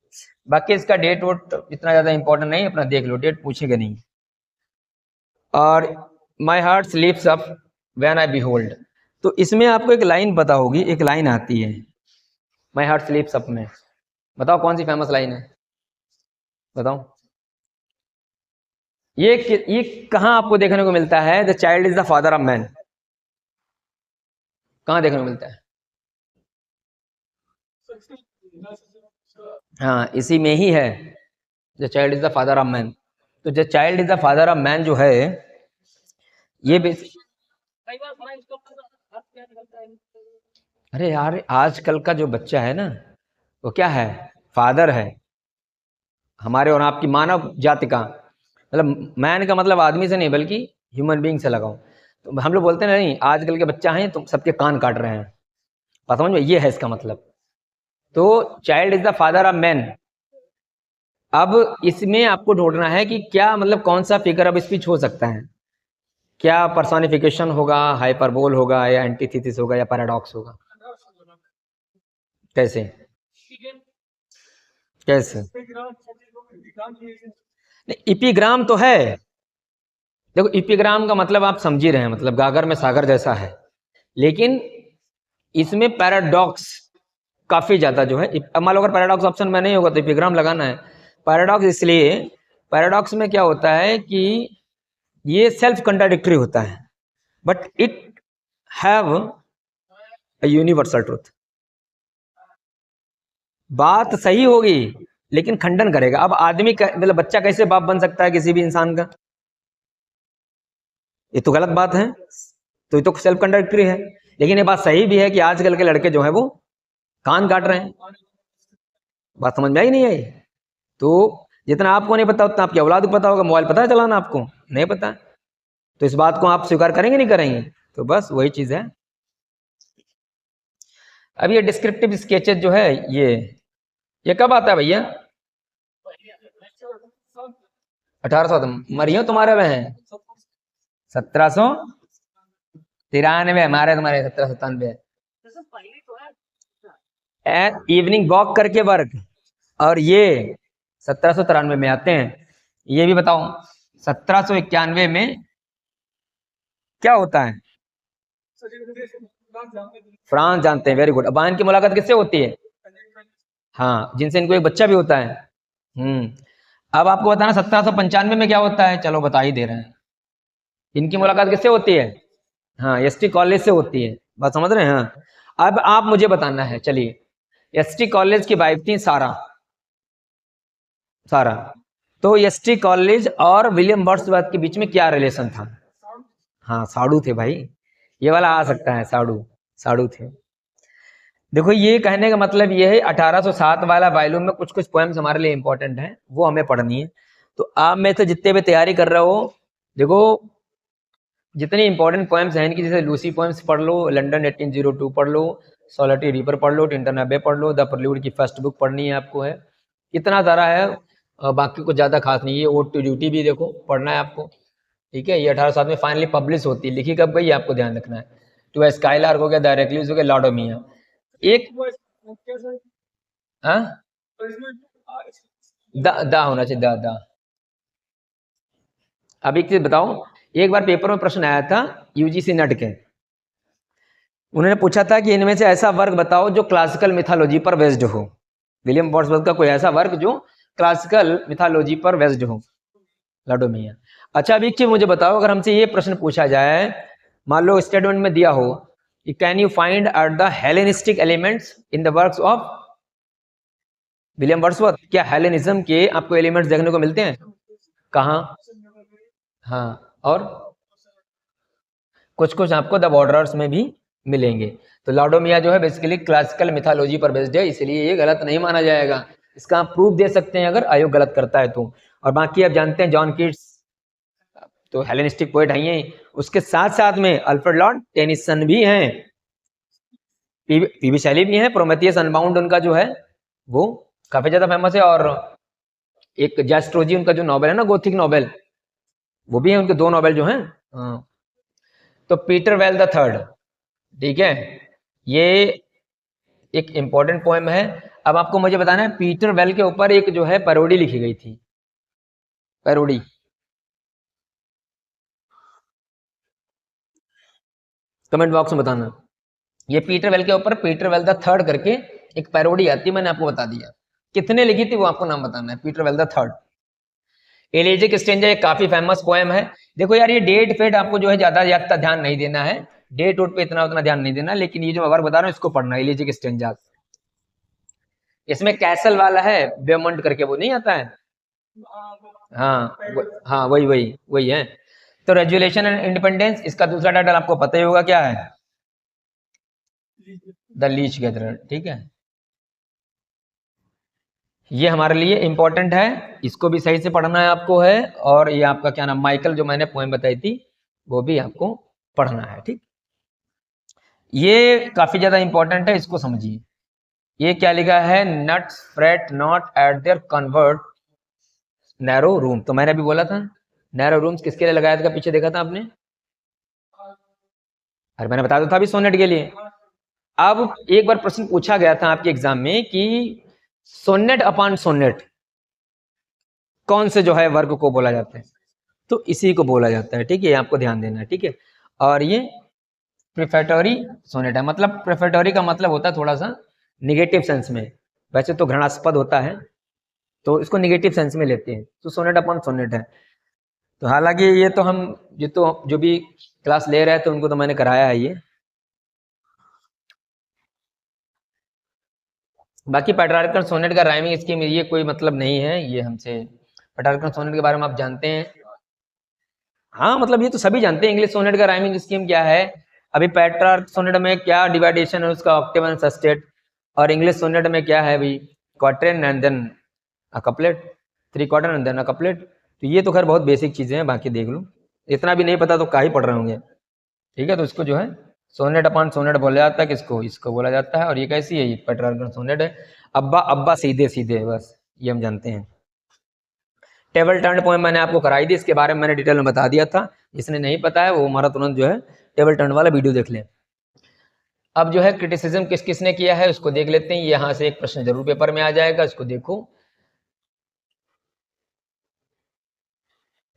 बाकी इसका डेट वोट इतना ज्यादा इंपॉर्टेंट नहीं, अपना देख लो, डेट पूछेगा नहीं। और my heart स्लीप्स up when I behold, तो इसमें आपको एक लाइन पता होगी, एक लाइन आती है माई हार्ट स्लीप्स अप में, बताओ कौन सी फेमस लाइन है? बताओ। ये कहाँ आपको देखने को मिलता है? The child is the father of man, कहाँ देखने को मिलता है? हाँ, इसी में ही है, the child is the father of man. तो the child is the father of man जो है ये अरे यार, आजकल का जो बच्चा है ना, वो क्या है? फादर है हमारे और आपकी मानव जाति का, मतलब मैन का मतलब आदमी से नहीं बल्कि ह्यूमन बीइंग से लगाओ। तो हम लोग बोलते हैं नहीं आजकल के बच्चा हैं तो सबके कान काट रहे हैं, पता समझ में, ये है इसका मतलब। तो child is the father of man. अब इसमें आपको ढूंढना है कि क्या मतलब कौन सा फिगर ऑफ स्पीच हो सकता है, क्या पर्सोनिफिकेशन होगा, हाइपरबोल होगा, या एंटीथेसिस होगा, या पैराडॉक्स होगा? कैसे कैसे? नहीं, इपिग्राम तो है। देखो इपिग्राम का मतलब आप समझ ही रहे हैं, मतलब गागर में सागर जैसा है, लेकिन इसमें पैराडॉक्स काफी ज्यादा जो है। अब मान लो अगर पैराडॉक्स ऑप्शन में नहीं होगा तो इपिग्राम लगाना है। पैराडॉक्स इसलिए, पैराडॉक्स में क्या होता है कि ये सेल्फ कंट्राडिक्टरी होता है, but it have a universal truth. बात सही होगी लेकिन खंडन करेगा। अब आदमी मतलब बच्चा कैसे बाप बन सकता है किसी भी इंसान का? ये तो गलत बात है, तो ये तो सेल्फ कंट्राडिक्टरी है। लेकिन ये बात सही भी है कि आजकल के लड़के जो है वो कान काट रहे हैं। बात समझ में आई नहीं आई? तो जितना आपको नहीं पता उतना आपकी औलाद को पता होगा। मोबाइल पता है चलाना? आपको नहीं पता, तो इस बात को आप स्वीकार करेंगे नहीं करेंगे? तो बस वही चीज है। अब ये डिस्क्रिप्टिव स्केचेस जो है ये कब आता है भैया? 1800 मरियो तुम्हारे में है 1793, हमारे तुम्हारे 1797 इवनिंग वॉक करके वर्क, और ये 1793 में आते हैं। ये भी बताओ 1791 में क्या होता है? फ्रांस जानते हैं, वेरी गुड। अब इनकी मुलाकात किससे होती है? हाँ, जिनसे इनको एक बच्चा भी होता है। अब आपको बताना 1795 में क्या होता है, चलो बता ही दे रहे हैं। इनकी मुलाकात किससे होती है? हाँ, एसटी कॉलेज से होती है, बात समझ रहे हैं? हाँ, अब आप मुझे बताना है, चलिए, एसटी कॉलेज की वाइफ थी सारा। सारा, तो एसटी कॉलेज और विलियम वर्ड्सवर्थ के बीच में क्या रिलेशन था? हाँ, साड़ू थे भाई, ये वाला आ सकता है, साड़ू साड़ू थे। देखो ये कहने का मतलब ये है 1807 वाला वॉल्यूम में कुछ कुछ पोएम्स हमारे लिए इंपॉर्टेंट हैं, वो हमें पढ़नी है। तो आप में से जितने भी तैयारी कर रहे हो, देखो जितनी इंपॉर्टेंट पोएम्स हैं इनकी, जैसे लूसी पोएम्स पढ़ लो, लंदन 1802 पढ़ लो, सोलिटरी रिवर पढ़ लो, टिंटन अबे पढ़ लो, द प्रेल्यूड की फर्स्ट बुक पढ़नी है आपको है, इतना सारा है। बाकी कुछ ज़्यादा खास नहीं है। ओड टू ड्यूटी भी देखो पढ़ना है आपको, ठीक है। ये 1807 में फाइनली पब्लिश होती है, लिखी कब गई आपको ध्यान रखना है। टू स्काईलार्क हो गया, द रेक्लूस हो गया, लॉडोमिया। एक हाँ द होना चाहिए, द। अब एक चीज बताओ, एक बार पेपर में प्रश्न आया था यूजीसी नेट के, उन्होंने पूछा था कि इनमें से ऐसा वर्क बताओ जो क्लासिकल मिथोलॉजी पर बेस्ड हो। विलियम वर्ड्सवर्थ का कोई ऐसा वर्क जो क्लासिकल मिथोलॉजी पर बेस्ड हो, लाडोमिया। अच्छा, अब एक चीज मुझे बताओ, अगर हमसे ये प्रश्न पूछा जाए, मान लो स्टेटमेंट में दिया हो, can you find out the Hellenistic elements in the works of William Wordsworth, क्या हेलेनिज्म के आपको एलिमेंट्स देखने को मिलते हैं? कहाँ? हाँ, और कुछ कुछ आपको द बॉर्डर्स में भी मिलेंगे। तो लाडोमिया जो है बेसिकली क्लासिकल मिथोलॉजी पर बेस्ड है, इसलिए ये गलत नहीं माना जाएगा। इसका आप प्रूफ दे सकते हैं अगर आयोग गलत करता है तो। और बाकी आप जानते हैं जॉन कीट्स तो हेलेनिस्टिक पोएट है ही, उसके साथ साथ में अल्फ्रेड लॉर्ड टेनिसन भी हैं, पीवी शैली भी हैं। प्रोमेथियस अनबाउंड उनका जो है वो काफी ज्यादा फेमस है। और एक जैस्ट्रोजी उनका जो नॉवेल है ना, गोथिक नॉवेल, वो भी है उनके 2 नॉवेल जो हैं। हाँ। तो पीटर वेल द थर्ड, ठीक है, ये एक इंपॉर्टेंट पोएम है। अब आपको मुझे बताना है, पीटर वेल के ऊपर एक जो है पैरोडी लिखी गई थी, पैरोडी। कमेंट बॉक्स में बताना। ये पीटर वेल के ऊपर पीटर वेल द थर्ड करके एक पैरोडी आती है, मैंने आपको बता दिया। कितने लिखी थी वो आपको नाम बताना है, Peter Bell the Third. Elegiac stranger एक काफी फेमस पोएम है। देखो यार, ये डेट फेट आपको जो है ज्यादा ध्यान नहीं देना है, डेट वोट पे इतना उतना ध्यान नहीं देना, लेकिन ये जो वर्क बता रहा हूँ इसको पढ़ना, एलिजिक स्ट्रेंजर। इसमें कैसल वाला है, बेमंड करके, वो नहीं आता है। हाँ हाँ, वही वही वही है। तो रेजुलेशन एंड इंडिपेंडेंस, इसका दूसरा टाइटल आपको पता ही होगा क्या है, द लीच गैदरर, ठीक है। ये हमारे लिए इंपॉर्टेंट है, इसको भी सही से पढ़ना है आपको है। और ये आपका क्या नाम, माइकल जो मैंने पोएम बताई थी वो भी आपको पढ़ना है, ठीक। ये काफी ज्यादा इंपॉर्टेंट है, इसको समझिए। ये क्या लिखा है, nuts freight not at there convert narrow room. तो मैंने अभी बोला था नैरो रूम्स किसके लिए लगाया था, पीछे देखा था आपने? अरे मैंने बता दिया था अभी, सोनेट के लिए। अब एक बार प्रश्न पूछा गया था आपके एग्जाम में कि सोनेट अपॉन सोनेट कौन से जो है वर्ग को बोला जाता है, तो इसी को बोला जाता है, ठीक है, आपको ध्यान देना है, ठीक है। और ये प्रिफेटोरी सोनेट है। मतलब प्रिफेटोरी का मतलब होता है थोड़ा सा निगेटिव सेंस में, वैसे तो घृणास्पद होता है, तो इसको निगेटिव सेंस में लेते हैं, तो सोनेट अपॉन सोनेट है। तो हालांकि ये तो हम जो भी क्लास ले रहे थे उनको तो मैंने कराया है ये। बाकी पेट्रार्कल सोनेट का राइमिंग स्कीम ये कोई मतलब नहीं है, ये हमसे पेट्रार्कल सोनेट के बारे में आप जानते हैं। हाँ, मतलब ये तो सभी जानते हैं, इंग्लिश सोनेट का राइमिंग स्कीम क्या है। अभी पेट्रार्क सोनेट में क्या डिवाइडेशन है उसका, ऑक्टेव एंड सस्टेट। और इंग्लिश सोनेट में क्या है अभी, quatrain and then a couplet, 3/4 and then a couplet. तो ये तो खैर बहुत बेसिक चीजें हैं, बाकी देख लो, इतना भी नहीं पता तो क्या ही पढ़ रहे होंगे, ठीक है। तो इसको जो है सोनेट अपॉन सोनेट बोला जाता है, किसको, इसको बोला जाता है। और ये कैसी है, ये पेट्रार्कल सोनेट है। अब्बा अब्बा सीधे सीधे, बस ये हम जानते हैं। टेबल टर्न पोएम मैंने आपको कराई थी, इसके बारे में मैंने डिटेल में बता दिया था, जिसने नहीं पता है वो हमारा तुरंत जो है टेबल टर्न वाला वीडियो देख लें। अब जो है क्रिटिसिज्म किस किसने किया है उसको देख लेते हैं, यहाँ से एक प्रश्न जरूर पेपर में आ जाएगा, इसको देखो।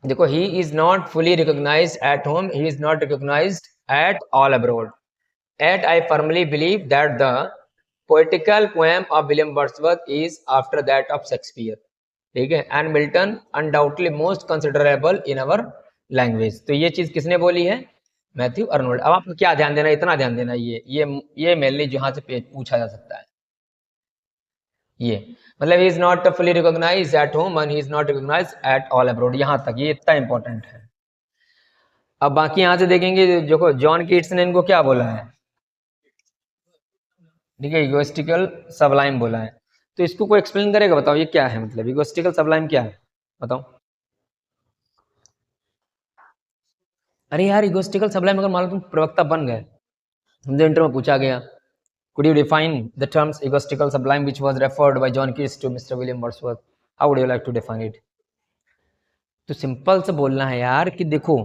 देखो, he is not fully recognised at home, he is not recognised at all abroad, at I firmly believe that the poetical poem of William Wordsworth is after that of Shakespeare, ठीक है, and Milton undoubtedly most considerable in our language. तो ये चीज किसने बोली है, मैथ्यू अर्नोल्ड। अब आपको क्या ध्यान देना, इतना ध्यान देना, ये मेनली जहां से पूछा जा सकता है, ये मतलब he is not fully recognised at home and he is not recognised at all abroad, यहां तक ये इतना इंपॉर्टेंट है। अब बाकी यहां से देखेंगे, देखो जॉन कीट्स ने इनको क्या बोला है, ठीक है, इगोइस्टिकल सबलाइम बोला है। तो इसको कोई एक्सप्लेन करेगा, बताओ ये क्या है, मतलब इगोइस्टिकल सबलाइम क्या है, बताओ। अरे यार इगोइस्टिकल सब्लाइम अगर मान लो तुम प्रवक्ता बन गए, तुमसे इंटरव्यू में पूछा गया, could you define the terms egoistical sublime which was referred by John Keats to Mr. William Wordsworth? How would you like to define it? तो सिंपल से बोलना है यार कि देखो,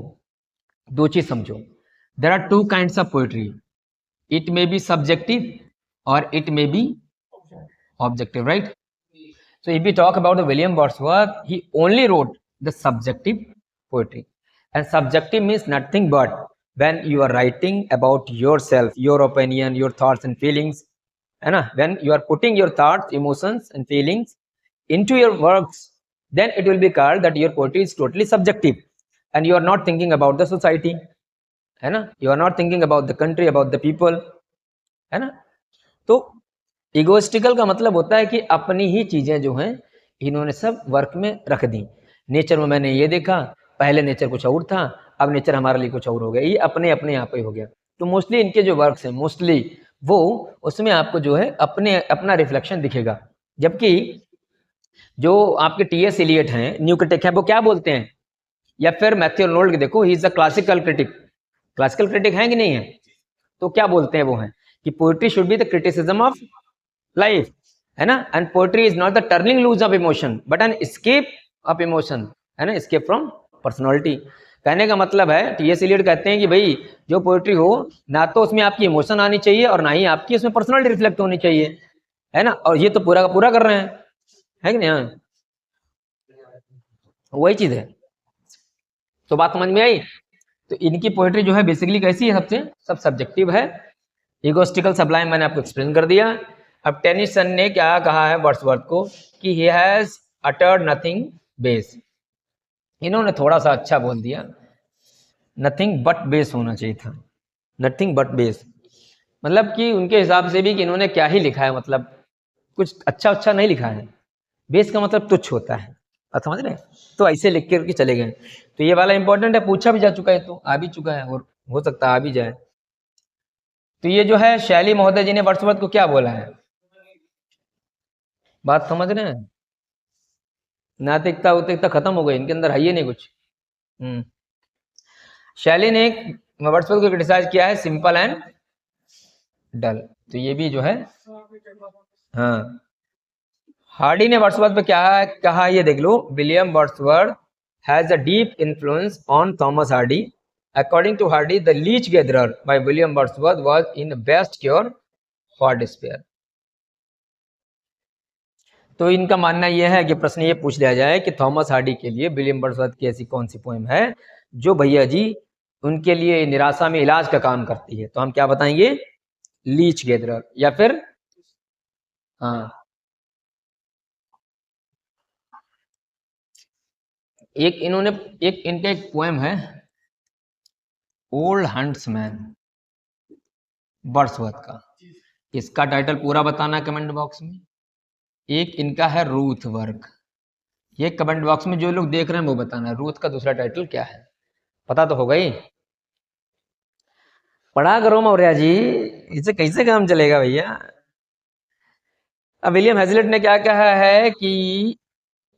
दो चीज समझो, there are two kinds of poetry, it may be subjective और it may be objective, right? So if we talk about the William Wordsworth, he only wrote the subjective poetry, and subjective means nothing but when you are writing about yourself, your opinion, your thoughts and feelings, है ना? When you are putting your thoughts, emotions and feelings into your works, then it will be called that your poetry is totally subjective, and you are not thinking about the society, है ना? You are not thinking about the country, about the people, है ना? तो इगोइस्टिकल का मतलब होता है कि अपनी ही चीजें जो हैं इन्होंने सब वर्क में रख दी। नेचर में मैंने ये देखा, पहले नेचर कुछ और था, अब नेचर हमारे लिए कुछ और हो गया, ये अपने अपने यहाँ पे हो गया। तो मोस्टली इनके जो वर्क्स हैं, मोस्टली वो उसमें आपको जो है अपने अपना रिफ्लेक्शन दिखेगा। जबकि जो आपके टी.एस. इलियट हैं, न्यू क्रिटिक है, वो क्या बोलते हैं, या फिर मैथ्यू आर्नोल्ड देखो, he is a classical critic, classical critic है कि नहीं है? तो क्या बोलते हैं वो हैं कि poetry should be the criticism of life, है ना? And poetry is not the turning loose of emotion but an escape of emotion, है ना? Escape from personality. कहने का मतलब है, टी.एस. इलियट कहते हैं कि भाई जो पोएट्री हो, ना तो उसमें आपकी इमोशन आनी चाहिए और ना ही आपकी उसमें पर्सनालिटी रिफ्लेक्ट होनी चाहिए, है ना? और ये तो पूरा का पूरा कर रहे हैं, है कि नहीं? हाँ, वही चीज है। तो बात समझ में आई? तो इनकी पोएट्री जो है बेसिकली कैसी है, सबसे सब सब्जेक्टिव है। इगोस्टिकल सब्लाइम मैंने आपको एक्सप्लेन कर दिया। अब टेनिसन ने क्या कहा है वर्ड्सवर्थ को कि he has uttered nothing base, इन्होंने थोड़ा सा अच्छा बोल दिया, नथिंग बट बेस होना चाहिए था, नथिंग बट बेस, मतलब कि उनके हिसाब से भी कि इन्होंने क्या ही लिखा है, मतलब कुछ अच्छा अच्छा नहीं लिखा है। बेस का मतलब तुच्छ होता है, आप समझ रहे हैं? तो ऐसे लिख के चले गए। तो ये वाला इंपॉर्टेंट है, पूछा भी जा चुका है, तो आ भी चुका है और हो सकता है आ भी जाए। तो ये जो है शैली महोदय जी ने वर्ड्सवर्थ को क्या बोला है, बात समझ रहे हैं? नैतिकता उतिकता खत्म हो गई, इनके अंदर है ही नहीं कुछ। शैली ने वर्ड्सवर्थ को क्रिटिसाइज किया है सिंपल एंड डल, तो ये भी जो है, हाँ, हार्डी ने वर्ड्सवर्थ पे क्या कहा ये देख लो, William Wordsworth has a deep influence on Thomas Hardy. According to Hardy, the Leech Gatherer by William Wordsworth was in the best cure for despair. तो इनका मानना यह है कि प्रश्न ये पूछ लिया जाए कि थॉमस हार्डी के लिए विलियम वर्ड्सवर्थ की ऐसी कौन सी पोएम है जो भैया जी उनके लिए निराशा में इलाज का काम करती है, तो हम क्या बताएंगे, लीच गैदरर, या फिर हाँ, एक इन्होंने एक इनका एक पोएम है ओल्ड हंट्समैन वर्ड्सवर्थ का, इसका टाइटल पूरा बताना कमेंट बॉक्स में। एक इनका है रूथ वर्क, ये कमेंट बॉक्स में जो लोग देख रहे हैं वो बताना रूथ का दूसरा टाइटल क्या है, पता तो होगा ही, पढ़ा करो मौर्या जी, इसे कैसे काम चलेगा भैया। अब विलियम हेजलेट ने क्या कहा है कि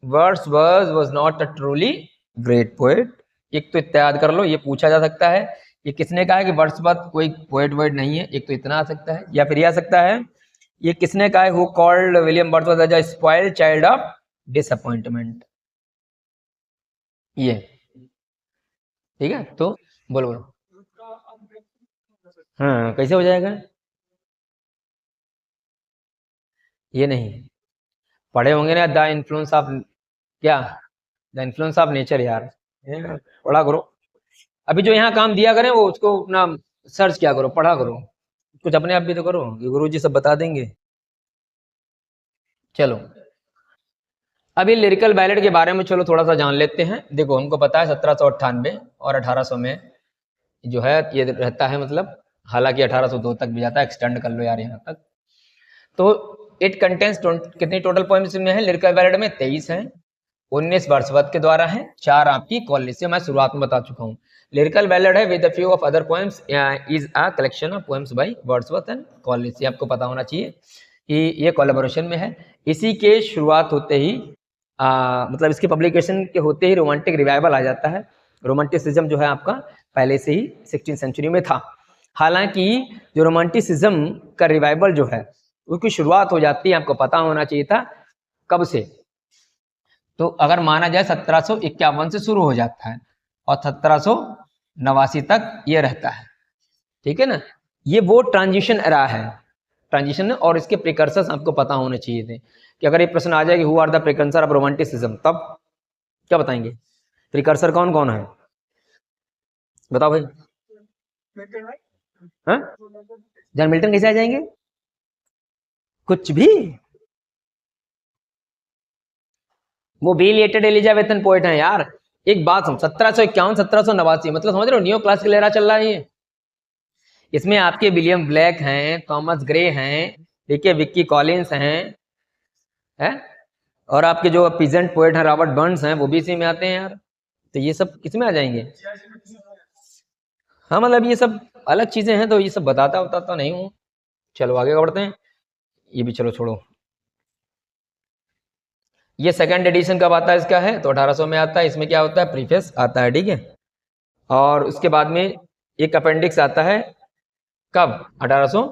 Wordsworth was not a truly great poet. एक तो इतना याद कर लो, ये पूछा जा सकता है ये किसने कहा है कि वर्ड्सवर्थ कोई पोएट वर्ड नहीं है, एक तो इतना आ सकता है, या फिर ये आ सकता है ये किसने कहा है, who called William Wordsworth as a spoiled child of disappointment, ये ठीक है। तो बोलो बोलो, हाँ कैसे हो जाएगा, ये नहीं पढ़े होंगे ना, द इन्फ्लुएंस ऑफ क्या, द इन्फ्लुएंस ऑफ नेचर, यार पढ़ा करो। अभी जो यहाँ काम दिया करें वो उसको अपना सर्च क्या करो, पढ़ा करो, कुछ अपने आप भी तो करो, गुरु जी सब बता देंगे। चलो अभी लिरिकल बैलेट के बारे में चलो थोड़ा सा जान लेते हैं। देखो हमको पता है 1798 और 1800 में जो है ये रहता है, मतलब हालांकि 1802 तक भी जाता है, एक्सटेंड कर लो यार यहाँ तक। तो इट कंटेंस कितनी टोटल पोएम्स में है लिरिकल बैलेट में, 23 हैं, 19 वर्ड्सवर्थ के द्वारा है, 4 आपकी कॉलेज से, मैं शुरुआत में बता चुका हूँ। लिरिकल बैलेट है with a few of other poems is a collection of poems by Wordsworth and college, ये आपको पता होना चाहिए कि ये कोलैबोरेशन में है। इसी के शुरुआत होते ही मतलब इसके पब्लिकेशन के होते ही रोमांटिक रिवाइवल आ जाता है, रोमांटिसिज्म जो है आपका पहले से ही 16th सेंचुरी में था। हालांकि जो रोमांटिसिज्म का रिवाइवल जो है उसकी शुरुआत हो जाती है, आपको पता होना चाहिए था कब से, तो अगर माना जाए 1751 से शुरू हो जाता है और 1789 तक ये रहता है, ठीक है ना। ये वो ट्रांजिशन एरा है, ट्रांजिशन, और इसके प्रिकर्सर्स आपको पता होने चाहिए थे कि अगर ये प्रश्न आ जाए कि who are the precursor of romanticism, तब क्या बताएंगे? प्रिकर्सर कौन कौन है बताओ भाई। हाँ, जॉन मिल्टन कैसे आ जाएंगे? कुछ भी, वो बिलियटेड एलिजाबेथन पोएट है यार। एक बात हम 1751 1789 मतलब समझ रहे हो, न्यू क्लासिकल एरा चल रहा है ये। इसमें आपके विलियम ब्लैक हैं, थॉमस ग्रे हैं, ठीक है, विक्की कॉलिंस हैं, और आपके जो पीजेंट पोएट हैं रॉबर्ट बर्न्स हैं, वो भी इसी में आते हैं यार। तो ये सब किसमें आ जाएंगे? हाँ, मतलब ये सब अलग चीजें हैं, तो ये सब बताता नहीं हूँ। चलो आगे बढ़ते हैं, ये भी चलो छोड़ो। ये सेकंड एडिशन कब आता है इसका है, तो 1800 में आता है। इसमें क्या होता है, प्रीफेस आता है, ठीक है, और उसके बाद में एक अपेंडिक्स आता है, कब? 1800,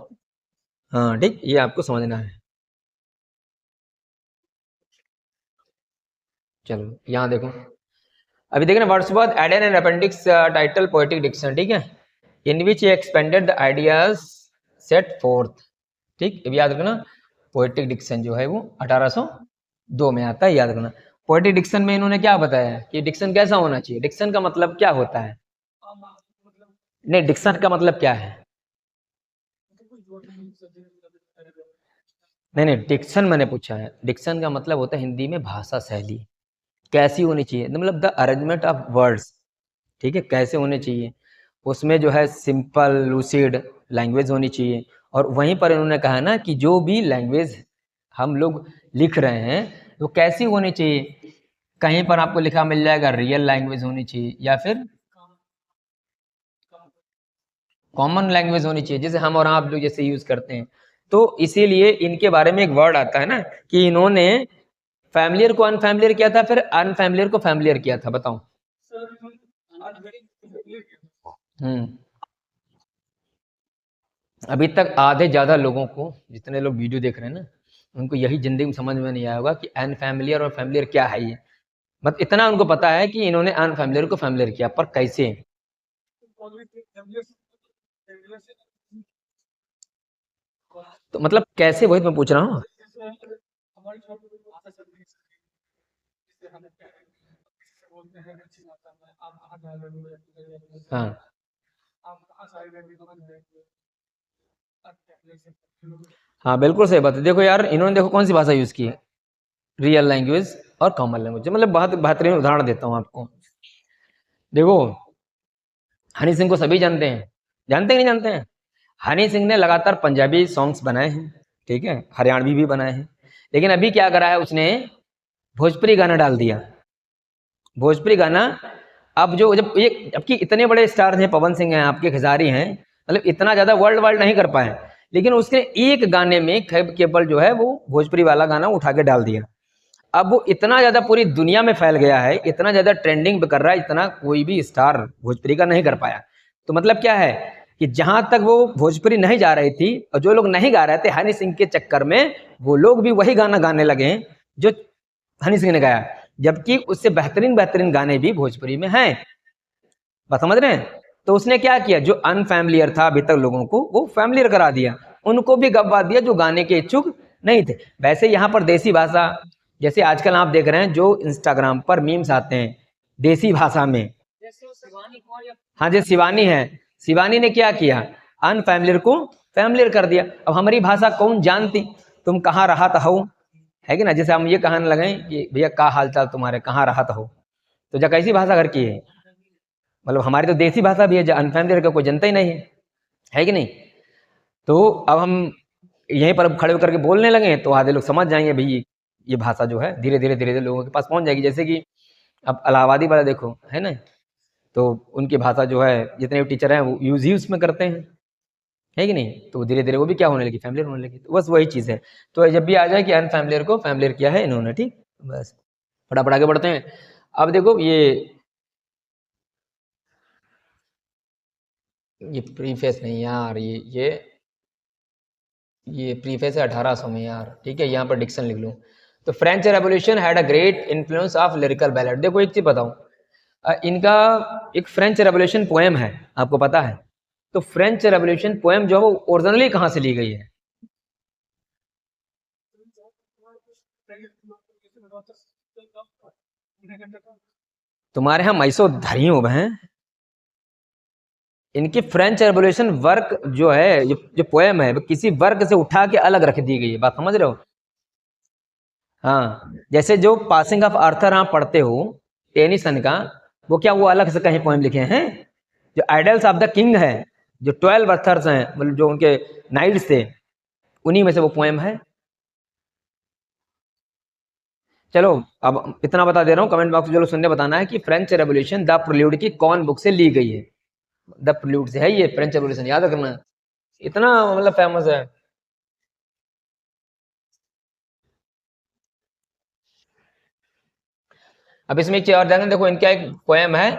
हाँ ठीक, ये आपको समझना है। चलो यहाँ देखो, अभी देखना, Wordsworth added an appendix title poetic diction, ठीक है, in which he expanded the ideas set forth, ठीक, अब याद रखना पोएटिक डिक्शन जो है वो 1802 में आता है, याद रखना। पोएटिक डिक्शन में इन्होंने क्या बताया कि डिक्शन कैसा होना चाहिए, डिक्शन का मतलब क्या होता है? नहीं, डिक्शन का मतलब क्या है? नहीं, डिक्शन मैंने पूछा है, डिक्शन का मतलब होता है हिंदी में भाषा शैली कैसी होनी चाहिए, मतलब द अरेंजमेंट ऑफ वर्ड्स, ठीक है, कैसे होने चाहिए। उसमें जो है सिंपल लूसिड लैंग्वेज होनी चाहिए। और वहीं पर इन्होंने कहा ना कि जो भी लैंग्वेज हम लोग लिख रहे हैं वो कैसी होनी चाहिए, कहीं पर आपको लिखा मिल जाएगा रियल लैंग्वेज होनी चाहिए या फिर कॉमन लैंग्वेज होनी चाहिए, जैसे हम और आप लोग जैसे यूज करते हैं। तो इसीलिए इनके बारे में एक वर्ड आता है ना कि इन्होंने फैमिलियर को अनफैमिलियर किया था, फिर अनफैमिलियर को फैमिलियर किया था, बताओ। हम्म, अभी तक आधे ज्यादा लोगों को, जितने लोग वीडियो देख रहे हैं ना, उनको यही जिंदगी में समझ में नहीं आया होगा कि अनफैमिलियर और फैमिलियर क्या है ये। मतलब इतना उनको पता है कि इन्होंने अनफैमिलियर को फैमिलियर किया, पर कैसे? तो मतलब कैसे, वही तो मैं पूछ रहा हूँ। हाँ हाँ, बिल्कुल सही बात है। देखो यार, इन्होंने देखो कौन सी भाषा यूज की है, रियल लैंग्वेज और कॉमन लैंग्वेज। मतलब बहुत बेहतरीन उदाहरण देता हूँ आपको। देखो, हनी सिंह को सभी जानते हैं, जानते कि नहीं जानते हैं? हनी सिंह ने लगातार पंजाबी सॉन्ग्स बनाए हैं, ठीक है, हरियाणवी भी बनाए हैं, लेकिन अभी क्या करा है उसने, भोजपुरी गाना डाल दिया। भोजपुरी गाना, अब जो जब ये, जबकि इतने बड़े स्टार हैं, पवन सिंह हैं, आपके खेसारी हैं, मतलब इतना ज्यादा वर्ल्ड वाइड नहीं कर पाए, लेकिन उसके एक गाने में केवल जो है वो भोजपुरी वाला गाना उठा के डाल दिया। अब वो इतना ज्यादा पूरी दुनिया में फैल गया है, इतना ज्यादा ट्रेंडिंग पे कर रहा है, इतना कोई भी स्टार भोजपुरी का नहीं कर पाया। तो मतलब क्या है कि जहां तक वो भोजपुरी नहीं जा रही थी और जो लोग नहीं गा रहे थे हनी सिंह के चक्कर में, वो लोग भी वही गाना गाने लगे हैं जो हनी सिंह ने गाया, जबकि उससे बेहतरीन बेहतरीन गाने भी भोजपुरी में हैं। बात समझ रहे हैं? तो उसने क्या किया, जो अनफैमिलियर था अभी तक लोगों को, वो फैमिलियर करा दिया, उनको भी गवा दिया जो गाने के इच्छुक नहीं थे। वैसे यहाँ पर देसी भाषा, जैसे आजकल आप देख रहे हैं जो इंस्टाग्राम पर मीम्स आते हैं देसी भाषा में, हाँ जैसे शिवानी है, शिवानी ने क्या किया, अनफैमिलियर को फैमिलियर कर दिया। अब हमारी भाषा कौन जानती, तुम कहाँ रहा था हो, है कि ना, जैसे हम ये कहने लगे कि भैया का हाल चाल तुम्हारे, कहाँ रहा था हो, तो जा कैसी भाषा घर की है, मतलब हमारी तो देसी भाषा भी है, जो अनफैमिलियर का कोई जनता ही नहीं है कि नहीं। तो अब हम यहीं पर खड़े होकर के बोलने लगे तो आधे लोग समझ जाएंगे भाई ये भाषा जो है धीरे धीरे धीरे धीरे लोगों के पास पहुंच जाएगी। जैसे कि अब इलाहाबादी वाला देखो, है ना, तो उनकी भाषा जो है जितने भी टीचर हैं वो यूज ही उसमें करते हैं, है कि नहीं, तो धीरे धीरे वो भी क्या होने लगी, फैमिलियर होने लगी। तो बस वही चीज़ है। तो जब भी आ जाए कि अनफैमिलियर को फैमिलियर किया है इन्होंने, ठीक, बस फटाफट आगे बढ़ते हैं। अब देखो ये ये प्रीफेस नहीं यार, ये प्रीफेस है 1800 में यार, ठीक है। यहाँ पर डिक्शन लिख लूँ तो French revolution had a great influence of lyrical ballad. देखो एक चीज बताऊं, इनका एक फ्रेंच रेवोल्यूशन पोएम है, आपको पता है? तो फ्रेंच रेवोल्यूशन पोएम जो है वो ओरिजिनली कहाँ से ली गई है? तुम्हारे यहाँ मैसो धरी हो हैं। इनकी फ्रेंच रेवोल्यूशन वर्क जो है, जो पोएम है, वो किसी वर्क से उठा के अलग रख दी गई है, बात समझ रहे हो? हाँ, जैसे जो पासिंग ऑफ आर्थर आप पढ़ते हो टेनिसन का, वो क्या वो अलग से कहीं पोएम लिखे हैं? जो आइडल्स ऑफ द किंग है, जो 12 अर्थर्स हैं, मतलब जो उनके नाइट्स थे, उन्हीं में से वो पोएम है। चलो अब इतना बता दे रहा हूँ, कमेंट बॉक्स में जो लोग सुनने बताना है कि फ्रेंच रेवोल्यूशन द प्रिल्यूड की कौन बुक से ली गई है। द प्रिल्यूड से है ये फ्रेंच रेवोल्यूशन, याद रखना, इतना मतलब फेमस है। अब इसमें एक चीज और ध्यान दें, देखो इनका एक पोएम है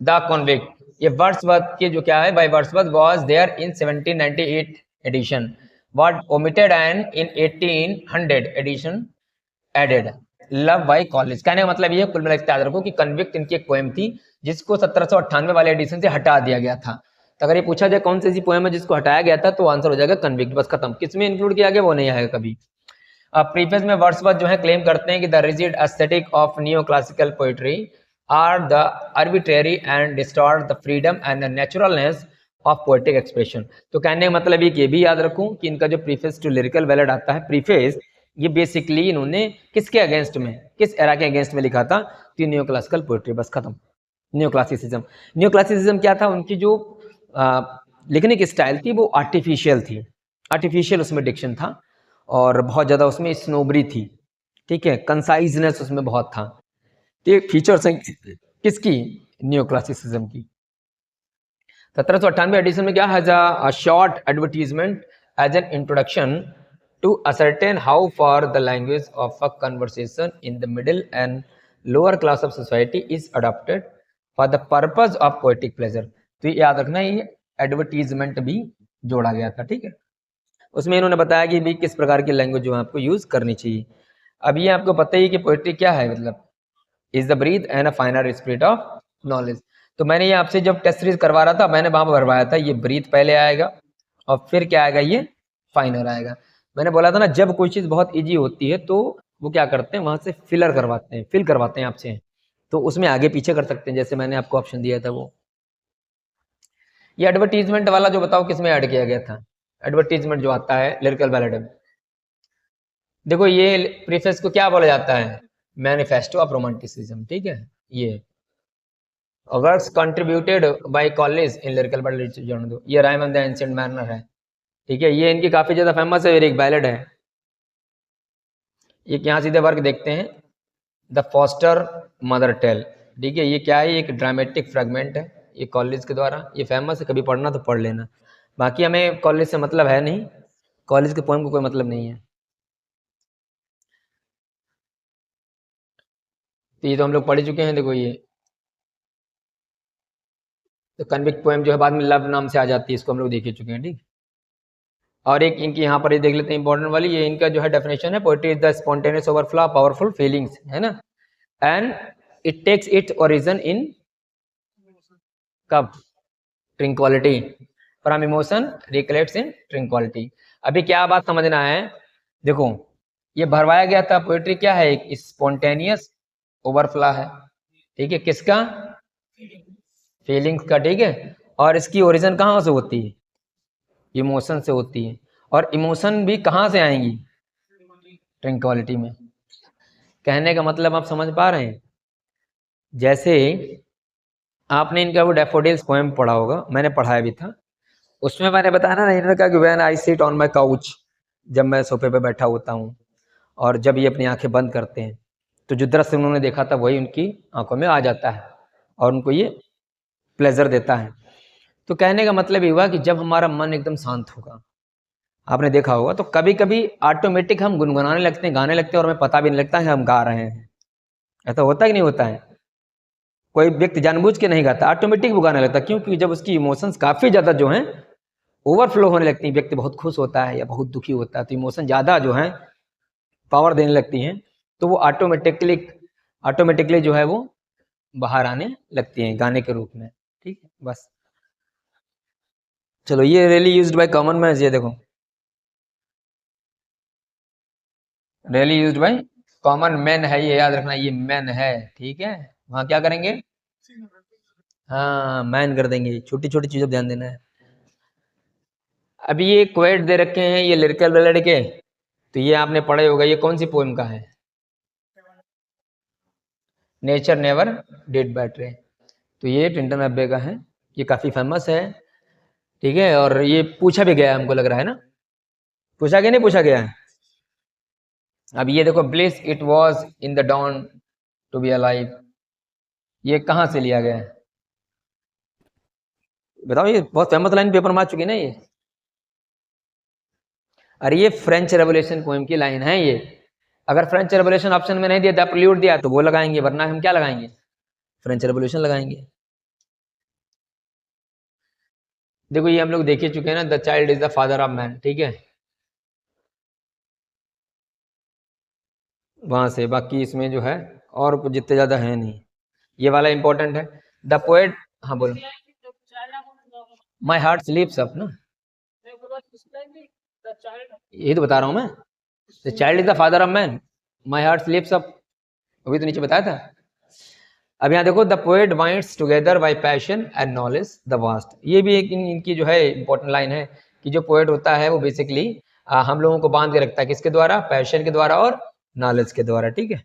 द कॉन्विक्ट, ये वर्ड्सवर्थ की जो क्या है, by Wordsworth was there in 1798 edition, what omitted and in 1800 edition added, love by Coleridge. कहने का मतलब ये कुल मिला के याद रखो कि कन्विक्ट इनकी एक पोएम थी जिसको 1798 वाले एडिशन से हटा दिया गया था। तो अगर ये पूछा जाए कौन सी ऐसी पोएम है जिसको हटाया गया था, तो आंसर हो जाएगा कन्विक्ट, बस खत्म। किसमें इंक्लूड किया गया वो नहीं आएगा कभी। प्रीफेस में वर्ड्सवर्थ जो है क्लेम करते हैं कि the rigid aesthetic of neoclassical poetry are the arbitrary and distort the freedom and the naturalness of poetic expression. तो कहने का मतलब ये भी याद रखूं कि इनका जो प्रीफेस टू लिरिकल बैलेड आता है, प्रीफेस, ये बेसिकली इन्होंने किसके अगेंस्ट में, किस एरा के अगेंस्ट में लिखा था? तो नियो क्लासिकल पोइट्री, बस खत्म। न्यू क्लासिसिज्म, न्यू क्लासिसिज्म क्या था? उनकी जो लिखने की स्टाइल थी वो आर्टिफिशियल थी, आर्टिफिशियल उसमें डिक्शन था, और बहुत ज़्यादा उसमें स्नोबरी थी, ठीक है, कंसाइजनेस उसमें बहुत था। तो ये फीचर्स हैं किसकी? न्यू क्लासिसिज्म की। 1798 एडिशन में क्या has a short advertisement as an introduction to ascertain how far the language of a conversation in the middle and lower class of society is adopted for the purpose of poetic pleasure। तो ये याद रखना, ये एडवर्टीजमेंट भी जोड़ा गया था, ठीक है। उसमें इन्होंने बताया कि भी किस प्रकार की लैंग्वेज जो है आपको यूज करनी चाहिए। अब ये आपको पता ही है कि पोएट्री क्या है, मतलब is the breath and a finer spirit of knowledge. तो मैंने ये आपसे जब टेस्ट सीरीज करवा रहा था, मैंने वहां पर भरवाया था, ये ब्रीथ पहले आएगा और फिर क्या आएगा, ये फाइनर आएगा। मैंने बोला था ना, जब कोई चीज बहुत इजी होती है तो वो क्या करते हैं, वहां से फिलर करवाते हैं, फिल करवाते हैं आपसे, तो उसमें आगे पीछे कर सकते हैं, जैसे मैंने आपको ऑप्शन दिया था वो। ये एडवर्टीजमेंट वाला जो बताओ किसमें ऐड किया गया था? एडवर्टीजमेंट जो आता है लिरिकल बैलेड में, देखो ये प्रीफेस को क्या बोला जाता है? मैनिफेस्टो ऑफ रोमांटिसिज्म, ठीक है। ये works contributed bye college in lyrical ballad, जान दो, ये rhyme and the ancient manner है, ठीक है। ये इनकी काफी ज्यादा फेमस है, एक बैलेड है। ये यहाँ सीधे वर्क देखते हैं, द फॉस्टर मदर टेल, ठीक है। ये क्या है? एक ड्रामेटिक फ्रेगमेंट है, ये कॉलेज के द्वारा, ये फेमस है, कभी पढ़ना तो पढ़ लेना। बाकी हमें कॉलेज से मतलब है नहीं, कॉलेज के पोएम को कोई मतलब नहीं है। तो ये तो हम लोग पढ़ चुके हैं, देखो ये तो कन्विक्ट पोएम जो है बाद में लव नाम से आ जाती है, इसको हम लोग देख चुके हैं, ठीक। और एक इनकी यहाँ पर ये देख लेते हैं इंपॉर्टेंट वाली, ये इनका जो है डेफिनेशन है, poetry is the spontaneous overflow of powerful feelings, है ना, and it takes it origin in कब? Tranquillity, from emotion recollects in tranquillity. अभी क्या बात समझना है, देखो ये भरवाया गया था, पोएट्री क्या है? एक स्पॉन्टेनियस ओवरफ्लो है, ठीक है, किसका? फीलिंग्स का, ठीक है। और इसकी ओरिजिन कहाँ से होती है? इमोशन से होती है, और इमोशन भी कहाँ से आएंगी? ट्रिंक्वालिटी में। कहने का मतलब आप समझ पा रहे हैं? जैसे आपने इनका वो डैफोडिल्स पोएम पढ़ा होगा, मैंने पढ़ाया भी था, उसमें मैंने बताया ना, इन्होंने कहा कि when I sit on my couch, जब मैं सोफे पे बैठा होता हूँ और जब ये अपनी आंखें बंद करते हैं, तो जो दृश्य उन्होंने देखा था वही उनकी आंखों में आ जाता है और उनको ये प्लेजर देता है। तो कहने का मतलब ये हुआ कि जब हमारा मन एकदम शांत होगा, आपने देखा होगा, तो कभी कभी ऑटोमेटिक हम गुनगुनाने लगते हैं, गाने लगते हैं, और हमें पता भी नहीं लगता है हम गा रहे हैं। ऐसा होता है कि नहीं होता है? कोई व्यक्ति जानबूझ के नहीं गाता, ऑटोमेटिक वो गाने लगता। क्यों? क्योंकि जब उसकी इमोशंस काफ़ी ज़्यादा जो हैं ओवरफ्लो होने लगती हैं, व्यक्ति बहुत खुश होता है या बहुत दुखी होता है, तो इमोशन ज़्यादा जो हैं पावर देने लगती हैं, तो वो ऑटोमेटिकली जो है वो बाहर आने लगती हैं गाने के रूप में। ठीक है, बस। चलो, ये रेली यूज्ड बाय कॉमन मैन, ये देखो, रेली यूज्ड बाय कॉमन मैन है, ये याद रखना, ये मैन है। ठीक है, वहां क्या करेंगे? हाँ, मैन कर देंगे। छोटी छोटी चीजों पर ध्यान देना है। अभी ये क्वेट दे रखे हैं, ये लिरिकल बैलेड के, तो ये आपने पढ़ा ही होगा। ये कौन सी पोएम का है? Nature never did better. तो ये टिंटन अब्बे का है, ये काफी फेमस है। ठीक है, और ये पूछा भी गया है, हमको लग रहा है ना, पूछा गया नहीं पूछा गया है? अब ये देखो, bliss it was in the dawn to be alive, ये कहाँ से लिया गया है बताओ? ये बहुत फेमस लाइन पेपर में आ चुकी है ना ये। अरे ये फ्रेंच रेवोल्यूशन पोएम की लाइन है ये। अगर फ्रेंच रेवोल्यूशन ऑप्शन में नहीं दिया, द प्रिल्यूड दिया, तो वो लगाएंगे, वरना हम क्या लगाएंगे? फ्रेंच रेवोल्यूशन लगाएंगे। देखो, ये हम लोग देख ही चुके हैं ना, the child is the father of man. ठीक है, वहां से बाकी इसमें जो है और कुछ जितने ज्यादा है नहीं। ये वाला इंपॉर्टेंट है, द पोएट। हाँ बोलो। माई हार्ट स्लीप्स अप ना, यही तो बता रहा हूँ मैं। The child is the father of man, my heart स्लीप्स up, अभी तो नीचे बताया था। अब यहाँ देखो, the poet winds together by passion and knowledge the vast, ये भी एक इनकी जो है इंपॉर्टेंट लाइन है कि जो पोएट होता है वो बेसिकली हम लोगों को बांध के रखता है, किसके द्वारा? पैशन के द्वारा और नॉलेज के द्वारा। ठीक है।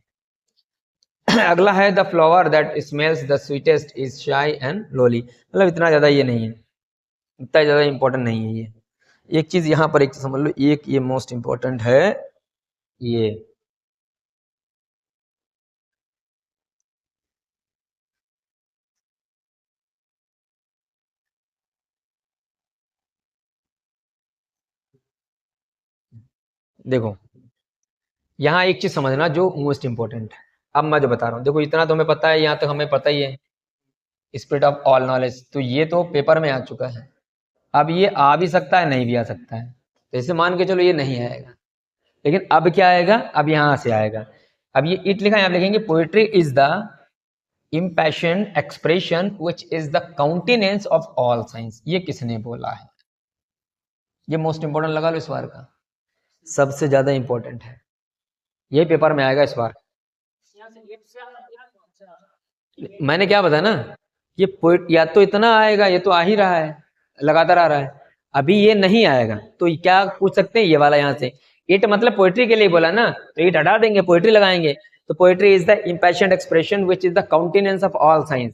अगला है, the flower that smells the sweetest is शाई एंड लोली, मतलब इतना ज्यादा ये नहीं है, इतना ज्यादा इंपॉर्टेंट नहीं है ये। एक चीज यहाँ पर एक समझ लो, एक ये मोस्ट इंपॉर्टेंट है ये। देखो, यहाँ एक चीज समझना जो मोस्ट इंपॉर्टेंट है। अब मैं जो बता रहा हूँ, देखो इतना तो हमें पता है, यहाँ तक हमें पता ही है, स्पिरिट ऑफ ऑल नॉलेज, तो ये तो पेपर में आ चुका है। अब ये आ भी सकता है, नहीं भी आ सकता है, तो इसे मान के चलो ये नहीं आएगा। लेकिन अब क्या आएगा? अब यहां से आएगा। अब ये इट लिखा है, आप लिखेंगे poetry is the impassioned expression which is the countenance of all signs। ये किसने बोला है? ये मोस्ट इंपोर्टेंट लगा लो इस बार का, सबसे ज्यादा इंपॉर्टेंट है, ये पेपर में आएगा इस बार। मैंने क्या बताया ना, ये पोइट या तो इतना आएगा, ये तो आ ही रहा है, लगातार आ रहा है। अभी ये नहीं आएगा, तो क्या पूछ सकते हैं? ये वाला यहाँ से, इट मतलब पोइट्री के लिए बोला ना, तो इट हटा देंगे, पोइट्री लगाएंगे। तो poetry is the impassioned expression which is the countenance of all science.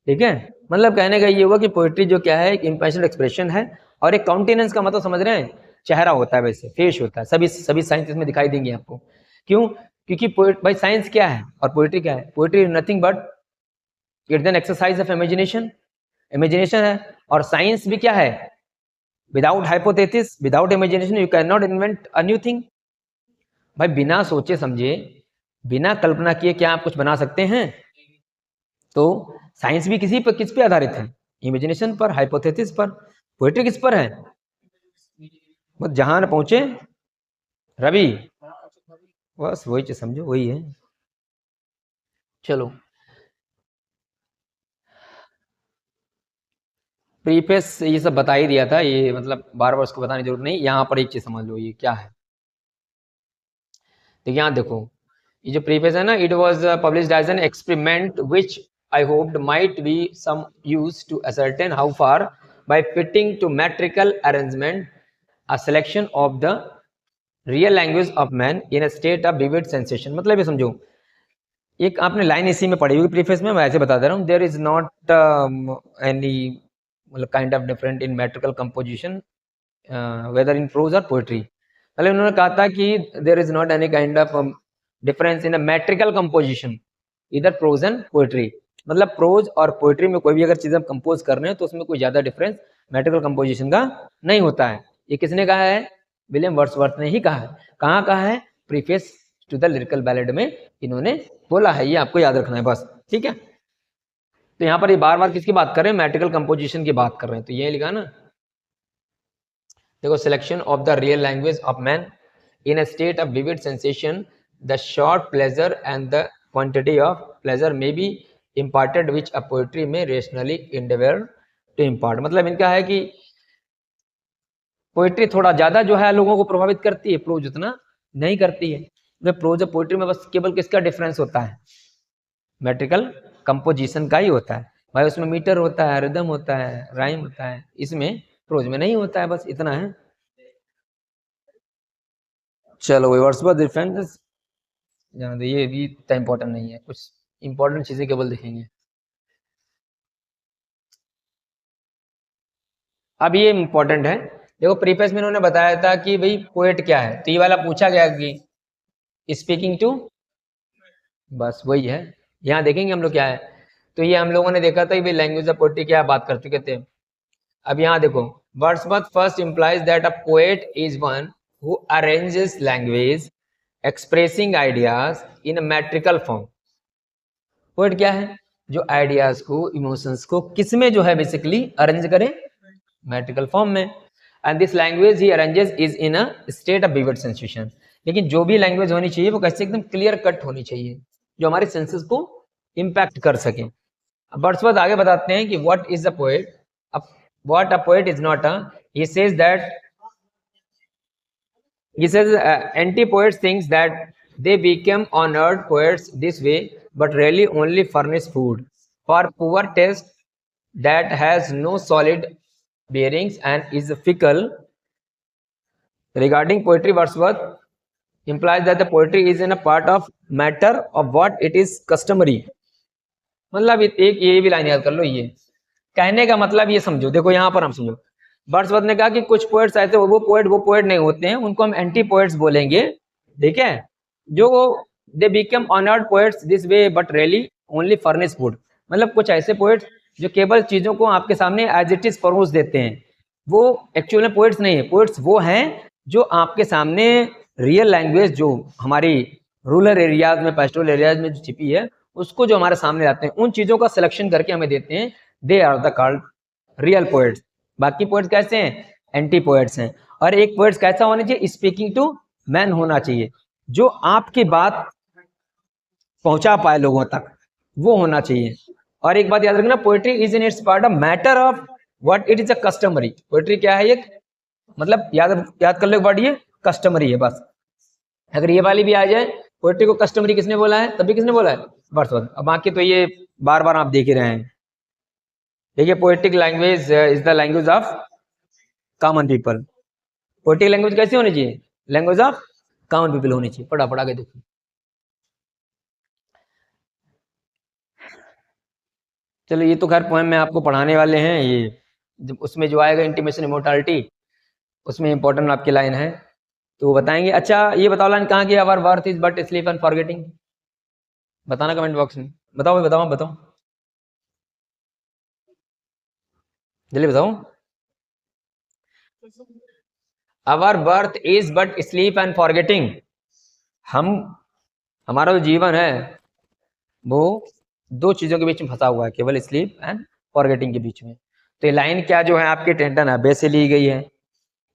ठीक है, मतलब कहने का ये हुआ कि पोइट्री जो क्या है, एक इम्पैशन्ड एक्सप्रेशन है, और एक काउंटेनेंस का मतलब समझ रहे हैं, चेहरा होता है, वैसे फेस होता है। सभी साइंस इसमें दिखाई देंगे आपको। क्यों? क्योंकि भाई साइंस क्या है और पोइट्री क्या है? Poetry is nothing but it's an exercise of imagination, imagination है। और साइंस भी क्या है? Without hypothesis, without imagination you can not invent a new thing. भाई बिना सोचे समझे, बिना कल्पना किए क्या आप कुछ बना सकते हैं? तो साइंस भी किस पे आधारित है? इमेजिनेशन पर, हाइपोथेसिस पर। पोएट्री किस पर है? बस जहां न पहुंचे रवि, बस वही चीज समझो, वही है। चलो, प्रीफेस ये सब बता ही दिया था, ये मतलब बार बार उसको बताने की जरूरत नहीं। यहाँ पर एक चीज समझ लो, ये क्या है। तो यहाँ देखो, ये जो प्रीफेस है ना, it was published as an experiment which I hoped might be some use to ascertain how far by fitting to metrical arrangement a selection of the real language of man in a state of vivid sensation. मतलब ये समझो, एक आपने लाइन इसी में पढ़ी हुई प्रीफेस में, मैं ऐसे बता दे रहा हूँ, देयर इज नॉट एनी मतलब kind of different in metrical composition whether in prose और पोएट्री। मतलब उन्होंने कहा था कि there is not any kind of difference in a metrical composition either prose and poetry. मतलब प्रोज और पोएट्री में कोई भी अगर चीज हम कंपोज कर रहे हैं तो उसमें कोई ज्यादा डिफरेंस मैट्रिकल कंपोजिशन का नहीं होता है। ये किसने कहा है? विलियम वर्ड्सवर्थ ने ही कहा है। कहाँ कहा है? Preface to the lyrical ballad में इन्होंने बोला है, ये आपको याद रखना है बस। ठीक है, तो यहाँ पर ये बार बार किसकी बात कर रहे हैं, मैट्रिकल कंपोजिशन की बात कर रहे हैं, तो ये लिखा ना, देखो selection of the real language of man in a state of vivid sensation, the short pleasure and the quantity of pleasure may be imparted which a poetry में रेशनली इंडेवर टू इम्पार्ट। मतलब इनका है कि पोएट्री थोड़ा ज्यादा जो है लोगों को प्रभावित करती है, प्रोज उतना नहीं करती है। प्रोज और पोएट्री में बस केवल किसका डिफरेंस होता है, मैट्रिकल कंपोजिशन का ही होता है भाई, उसमें मीटर होता है, रिदम होता है, राइम होता है, इसमें प्रोज में नहीं होता है, बस इतना है। चलो वर्ड्सवर्थ डिफरेंस जान दो, ये भी इतना इंपॉर्टेंट नहीं है, कुछ इंपॉर्टेंट चीजें केवल देखेंगे। अब ये इंपॉर्टेंट है, देखो प्रीफेस में इन्होंने बताया था कि भाई पोएट क्या है, तो ये वाला पूछा गया कि स्पीकिंग टू, बस वही है। यहाँ देखेंगे हम लोग क्या है, तो ये हम लोगों ने देखा था कि भाई लैंग्वेज ऑफ पोएट्री क्या बात कर चुके थे। अब यहाँ देखो, Wordsworth first implies that a poet is one who arranges language expressing ideas in a metrical form। Poet क्या है, जो आइडियाज को, इमोशंस को किस में जो है बेसिकली अरेंज करे, मैट्रिकल फॉर्म में। And this language he arranges is in a state of vivid sensation. लेकिन जो भी लैंग्वेज होनी चाहिए वो कैसे एकदम क्लियर कट होनी चाहिए, जो हमारे सेंसेस को इम्पैक्ट कर सके। वर्ड्सवर्थ आगे बताते हैं कि what is a poet, what a poet is not a, he says that, he says anti-poets thinks that they become honored poets this way but really only furnish food for poor taste that has no solid bearings and is fickle। Regarding poetry, Wordsworth implies that the poetry is in a part of matter of what it is customary। मतलब एक ये भी लाइन याद कर लो, ये कहने का मतलब ये समझो, देखो यहाँ पर हम समझो, वर्ड्सवर्थ ने कहा कि कुछ पोएट्स ऐसे वो पोएट नहीं होते हैं, उनको हम एंटी पोएट्स बोलेंगे, ठीक है, जो they become honoured poets this way but really only furnish food. मतलब कुछ ऐसे पोएट्स जो केवल चीजों को आपके सामने एज इट इज परोस देते हैं, वो एक्चुअल में पोएट्स नहीं है। पोएट्स वो हैं जो आपके सामने रियल लैंग्वेज जो हमारी रूरल एरियाज में, पेस्टोरल एरियाज में जो छिपी है, उसको जो हमारे सामने लाते हैं, उन चीजों का सिलेक्शन करके हमें देते हैं, they are the called real poets. बाकी पोएट्स कैसे हैं, एंटी पोएट्स हैं। और एक पोएट्स कैसा होना चाहिए, स्पीकिंग टू मैन होना चाहिए, जो आपकी बात पहुंचा पाए लोगों तक, वो होना चाहिए। और एक बात याद रखना, poetry is in its part a matter of what it is a customary. Poetry क्या है, एक मतलब याद कर लो एक वर्ड, ये कस्टमरी है बस। अगर ये वाली भी आ जाए, पोएट्री को कस्टमरी किसने बोला है, तभी किसने बोला है, वर्ड्सवर्थ। अब बाकी तो ये बार बार आप देख ही रहे हैं। देखिए poetic language is the language of common people. Poetic language कैसी होनी चाहिए, लैंग्वेज ऑफ कॉमन पीपल होनी चाहिए। पढ़ा के देखो, चलो ये तो खैर पोएम में आपको पढ़ाने वाले हैं, ये उसमें जो आएगा इंटीमेशन इमोर्टैलिटी, उसमें इंपॉर्टेंट आपकी लाइन है तो वो बताएंगे। अच्छा ये बताओ लाइन कहाँ की, our birth is but sleep and forgetting, बताना कमेंट बॉक्स में, बताओ बताओ बताओ जल्दी बताओ। Our birth is but sleep and forgetting. हमारा जो जीवन है वो दो चीजों के बीच में फंसा हुआ है, केवल स्लीप एंड फॉरगेटिंग के बीच में। तो ये लाइन क्या जो है आपके टेंटन अबे से ली गई है,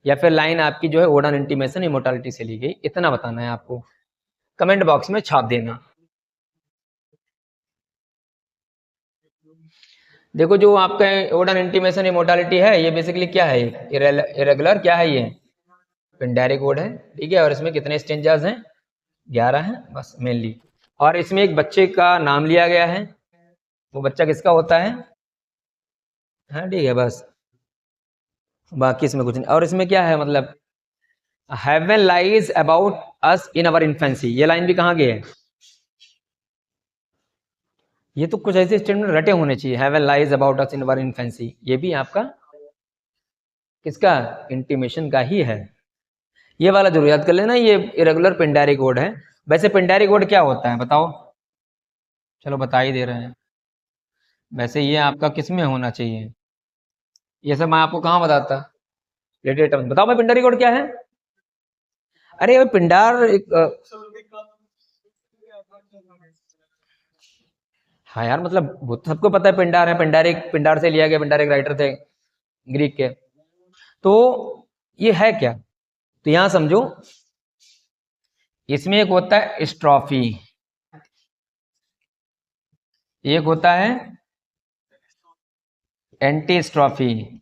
या फिर लाइन आपकी जो है ओड ऑन इंटीमेशन इमोर्टैलिटी से ली गई, इतना बताना है आपको, कमेंट बॉक्स में छाप देना। देखो जो आपका ओड ऑन इंटीमेशन इमोर्टैलिटी है, ये बेसिकली क्या है, इरेगुलर क्या है, ये पिंडारिक ओड है, ठीक है। और इसमें कितने स्टेंजाज हैं, 11 हैं बस मेनली। और इसमें एक बच्चे का नाम लिया गया है, वो बच्चा किसका होता है, हाँ ठीक है बस, बाकी इसमें कुछ नहीं। और इसमें क्या है मतलब, heaven lies about us in our infancy, ये लाइन भी कहाँ गई है, ये तो कुछ ऐसे स्टेटमेंट रटे होने चाहिए, heaven lies about us in our infancy, ये भी आपका किसका, इंटीमेशन का ही है। ये वाला जरूर याद कर लेना, ये इरेगुलर पिंडारिक ओड है। वैसे पिंडारिक ओड क्या होता है बताओ, चलो बता ही दे रहे हैं। वैसे ये आपका किस में होना चाहिए, ये सब मैं आपको कहाँ बताता, रिलेटेड टर्म्स। बताओ भाई पिंडारिक ओड क्या है, अरे भाई पिंडार एक हाँ यार, मतलब वो तो सबको पता है, पिंडार है, पिंडार से लिया गया, पिंडार एक राइटर थे ग्रीक के। तो ये है क्या, तो यहां समझो, इसमें एक होता है स्ट्रॉफी, एक होता है एंटी स्ट्रॉफी,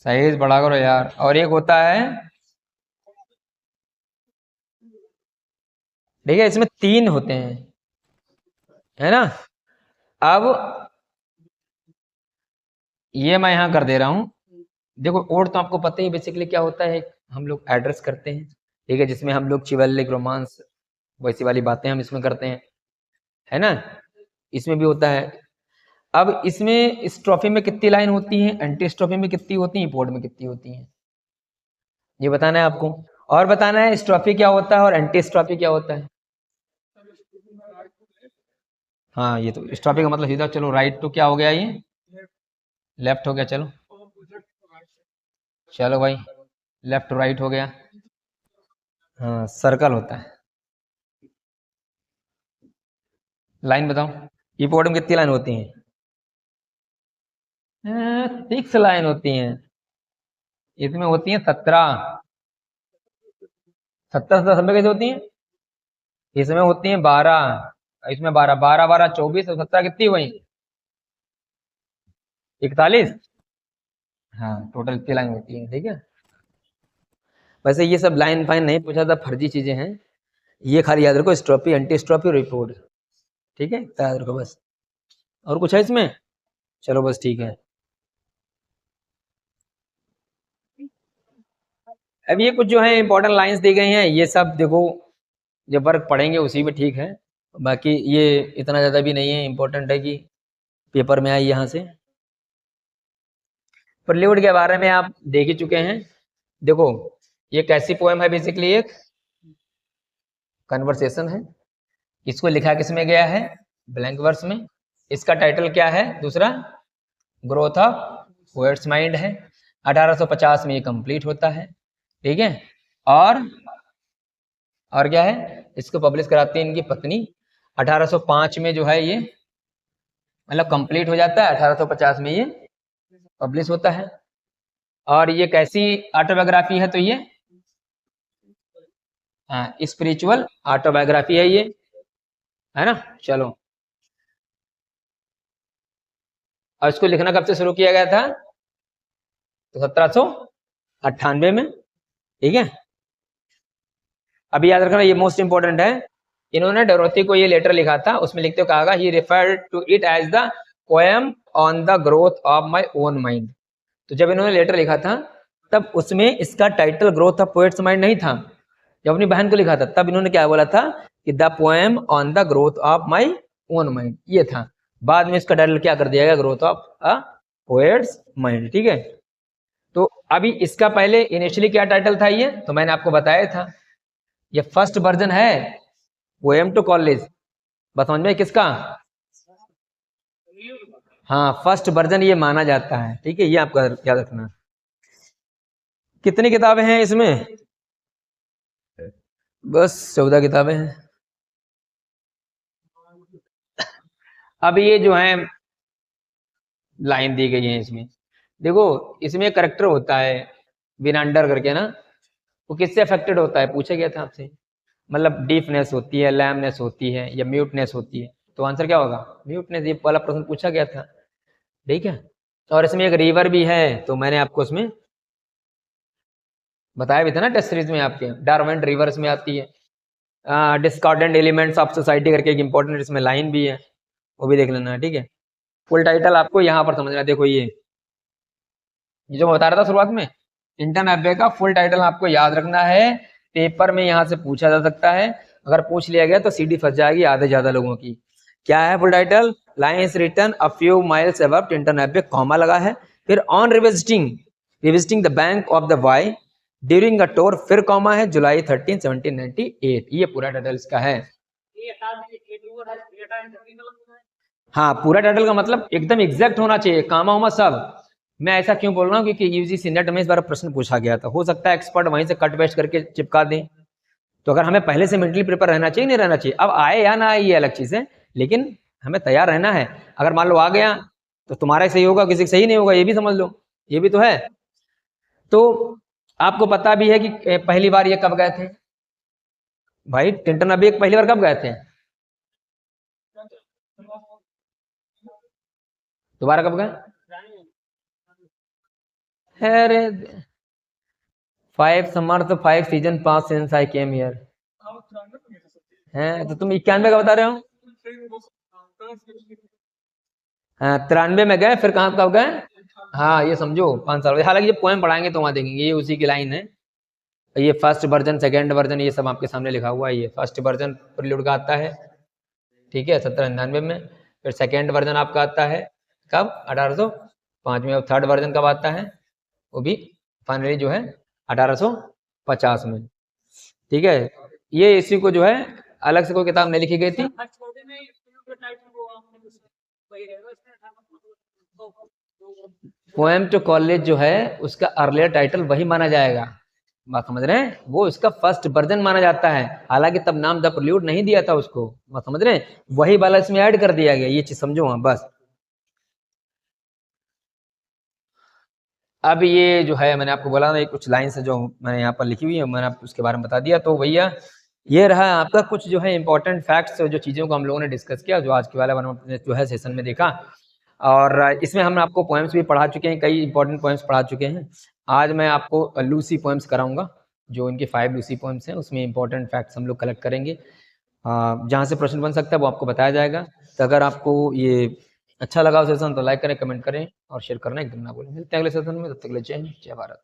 साइज बड़ा करो यार, और एक होता है, ठीक है, इसमें 3 होते हैं, है ना। अब ये मैं यहां कर दे रहा हूं। देखो और तो आपको पता ही बेसिकली क्या होता है, हम लोग एड्रेस करते हैं, ठीक है, जिसमें हम लोग चिवलिक रोमांस वैसी वाली बातें हम इसमें करते हैं, है ना। इसमें भी होता है। अब इसमें इस ट्रॉफी में कितनी लाइन होती है, एंटी स्ट्रॉफी में कितनी होती है, पोर्ट में कितनी होती है, ये बताना है आपको। और बताना है स्ट्रॉफी क्या होता है और एंटी स्ट्रॉफी क्या होता है। हाँ, ये तो स्ट्रॉफी का मतलब सीधा, चलो राइट तो क्या हो गया, ये लेफ्ट हो गया, चलो चलो भाई, लेफ्ट टू राइट हो गया। हाँ, सर्कल होता है। लाइन बताओ, कीबोर्ड में कितनी लाइन होती हैं, 6 लाइन होती हैं, इसमें होती हैं 17। 17 सब में कैसे होती हैं, इसमें होती हैं 12, इसमें 12, 12 12 24 और 17 कितनी हुई, 41। हाँ, टोटल इतनी लाइन होती है, ठीक है। वैसे ये सब लाइन फाइन नहीं पूछा था, फर्जी चीजें हैं, ये खाली याद रखो, स्ट्रॉपी, एंटी स्ट्रॉपी, रिपोर्ट, ठीक है, याद रखो बस। और कुछ है इसमें, चलो बस ठीक है। अब ये कुछ जो है इंपॉर्टेंट लाइंस दी गई हैं, ये सब देखो जब वर्क पढ़ेंगे उसी में ठीक है, बाकी ये इतना ज़्यादा भी नहीं है इम्पोर्टेंट है कि पेपर में आई यहाँ से। प्रिल्यूड के बारे में आप देख ही चुके हैं। देखो ये कैसी पोएम है, बेसिकली एक कन्वर्सेशन है, इसको लिखा किस में गया है, ब्लैंक वर्स में। इसका टाइटल क्या है, दूसरा ग्रोथ ऑफ पोएट्स माइंड है। 1850 में ये कंप्लीट होता है, ठीक है। और क्या है, इसको पब्लिश कराती है इनकी पत्नी। 1805 में जो है ये मतलब कंप्लीट हो जाता है, 1850 में ये पब्लिश होता है। और ये कैसी ऑटोबायोग्राफी है, तो ये स्पिरिचुअल ऑटोबायोग्राफी है ये, है ना। चलो, और इसको लिखना कब से शुरू किया गया था, तो 1798 में, ठीक है। अभी याद रखना, ये मोस्ट इंपॉर्टेंट है। इन्होंने डोरोथी को ये लेटर लिखा था, उसमें लिखते हुए कहा, he referred to it as the poem on the growth of my own mind. तो जब इन्होंने लेटर लिखा था तब उसमें इसका title growth of poet's mind नहीं था। जब अपनी बहन को लिखा था तब इन्होंने क्या बोला था कि the poem on the growth of my own mind, ये था। बाद में इसका टाइटल क्या कर दिया गया, growth of a poets mind, ठीक है। तो अभी इसका पहले इनिशियली क्या टाइटल था, ये तो मैंने आपको बताया था, ये फर्स्ट वर्जन है पोएम टू कॉलेज, बस समझ में किसका, हाँ फर्स्ट वर्जन ये माना जाता है, ठीक है, ये आपका याद रखना। कितनी किताबें हैं इसमें, बस 14 किताबें हैं। अब ये जो है लाइन दी गई है इसमें, देखो इसमें एक करेक्टर होता है विनांडर करके ना, वो किससे अफेक्टेड होता है, पूछा गया था आपसे। मतलब डीफनेस होती है, लैमनेस होती है, या म्यूटनेस होती है, तो आंसर क्या होगा, म्यूटनेस। ये वाला प्रश्न पूछा गया था, ठीक है। और इसमें एक रिवर भी है, तो मैंने आपको उसमें बताया भी था ना टेस्ट सीरीज में, आपके डार्विन रिवर्स में आती है। डिस्कॉर्डेंट एलिमेंट्स ऑफ सोसाइटी करके एक इंपॉर्टेंट इसमें लाइन भी है, वो भी देख लेना है, ठीक है। फुल टाइटल आपको यहाँ पर समझना है, देखो ये जो मैं बता रहा था शुरुआत में, इंटर्न एब्बे का फुल टाइटल आपको याद रखना है, पेपर में यहाँ से पूछा जा सकता है, अगर पूछ लिया गया तो सीडी फंस जाएगी आधे ज्यादा लोगों की। क्या है full title, lines written a few miles above Tintern Abbey, comma लगा है, फिर on revisiting the bank of the Wye during a tour, फिर कॉमा है, जुलाई 13 1798, ये पूरा टाइटल इसका है। हाँ, पूरा टाइटल का मतलब एकदम एग्जैक्ट होना चाहिए, कामा वामा सब। मैं ऐसा क्यों बोल रहा हूँ, क्योंकि यूजीसी नेट में इस बार प्रश्न पूछा गया था, हो सकता है एक्सपर्ट वहीं से कट पेस्ट करके चिपका दें, तो अगर हमें पहले से मेंटली प्रिपेयर रहना चाहिए, नहीं रहना चाहिए, अब आए या ना आए ये अलग चीज है, लेकिन हमें तैयार रहना है। अगर मान लो आ गया तो तुम्हारा ही सही होगा, किसी का सही नहीं होगा, ये भी समझ लो, ये भी तो है। तो आपको पता भी है कि पहली बार ये कब गए थे भाई, टिंटन अभी एक पहली बार कब गए थे, दोबारा कब गए? अरे 5 since I came here है, तो तुम 91 का बता रहे हो? हाँ 93 में गए, फिर कहाँ कब गए? हाँ ये समझो 5 साल, हालांकि ये पोएम पढ़ाएंगे तो वहां देखेंगे, ये उसी की लाइन है। ये फर्स्ट वर्जन, सेकेंड वर्जन, ये सब आपके सामने लिखा हुआ है। ये फर्स्ट वर्जन प्रिल्यूड का आता है, ठीक है, 1799 में। फिर सेकेंड वर्जन आपका आता है कब? 1805 में। और थर्ड वर्जन कब आता है? वो भी फाइनली जो है 1850 में, ठीक है। ये इसी को जो है अलग से कोई किताब नहीं लिखी गई थी। पोएम टू कॉलेज जो है उसका अर्लियर टाइटल वही माना जाएगा, बात समझ रहे हैं, वो इसका फर्स्ट वर्जन माना जाता है। हालांकि तब नाम द प्रिल्यूड नहीं दिया था उसको, बात समझ रहे हैं, वही वाला इसमें ऐड कर दिया गया, ये चीज समझो हाँ बस। अब ये जो है मैंने आपको बोला ना, ये कुछ लाइन से जो मैंने यहाँ पर लिखी हुई है, मैंने आपको उसके बारे में बता दिया। तो भैया ये रहा आपका कुछ जो है इंपॉर्टेंट फैक्ट्स, जो चीज़ों को हम लोगों ने डिस्कस किया, जो आज के वाले हमने जो है सेशन में देखा। और इसमें हम आपको पोएम्स भी पढ़ा चुके हैं, कई इंपॉर्टेंट पोएम्स पढ़ा चुके हैं। आज मैं आपको लूसी पोएम्स कराऊंगा, जो इनके 5 लूसी पोएम्स हैं, उसमें इंपॉर्टेंट फैक्ट्स हम लोग कलेक्ट करेंगे। जहाँ से प्रश्न बन सकता है वो आपको बताया जाएगा। तो अगर आपको ये अच्छा लगा सेशन तो लाइक करें, कमेंट करें और शेयर करना एकदम ना भूलें। मिलते हैं अगले सेशन में, तब तक के लिए जय हिंद, जय भारत।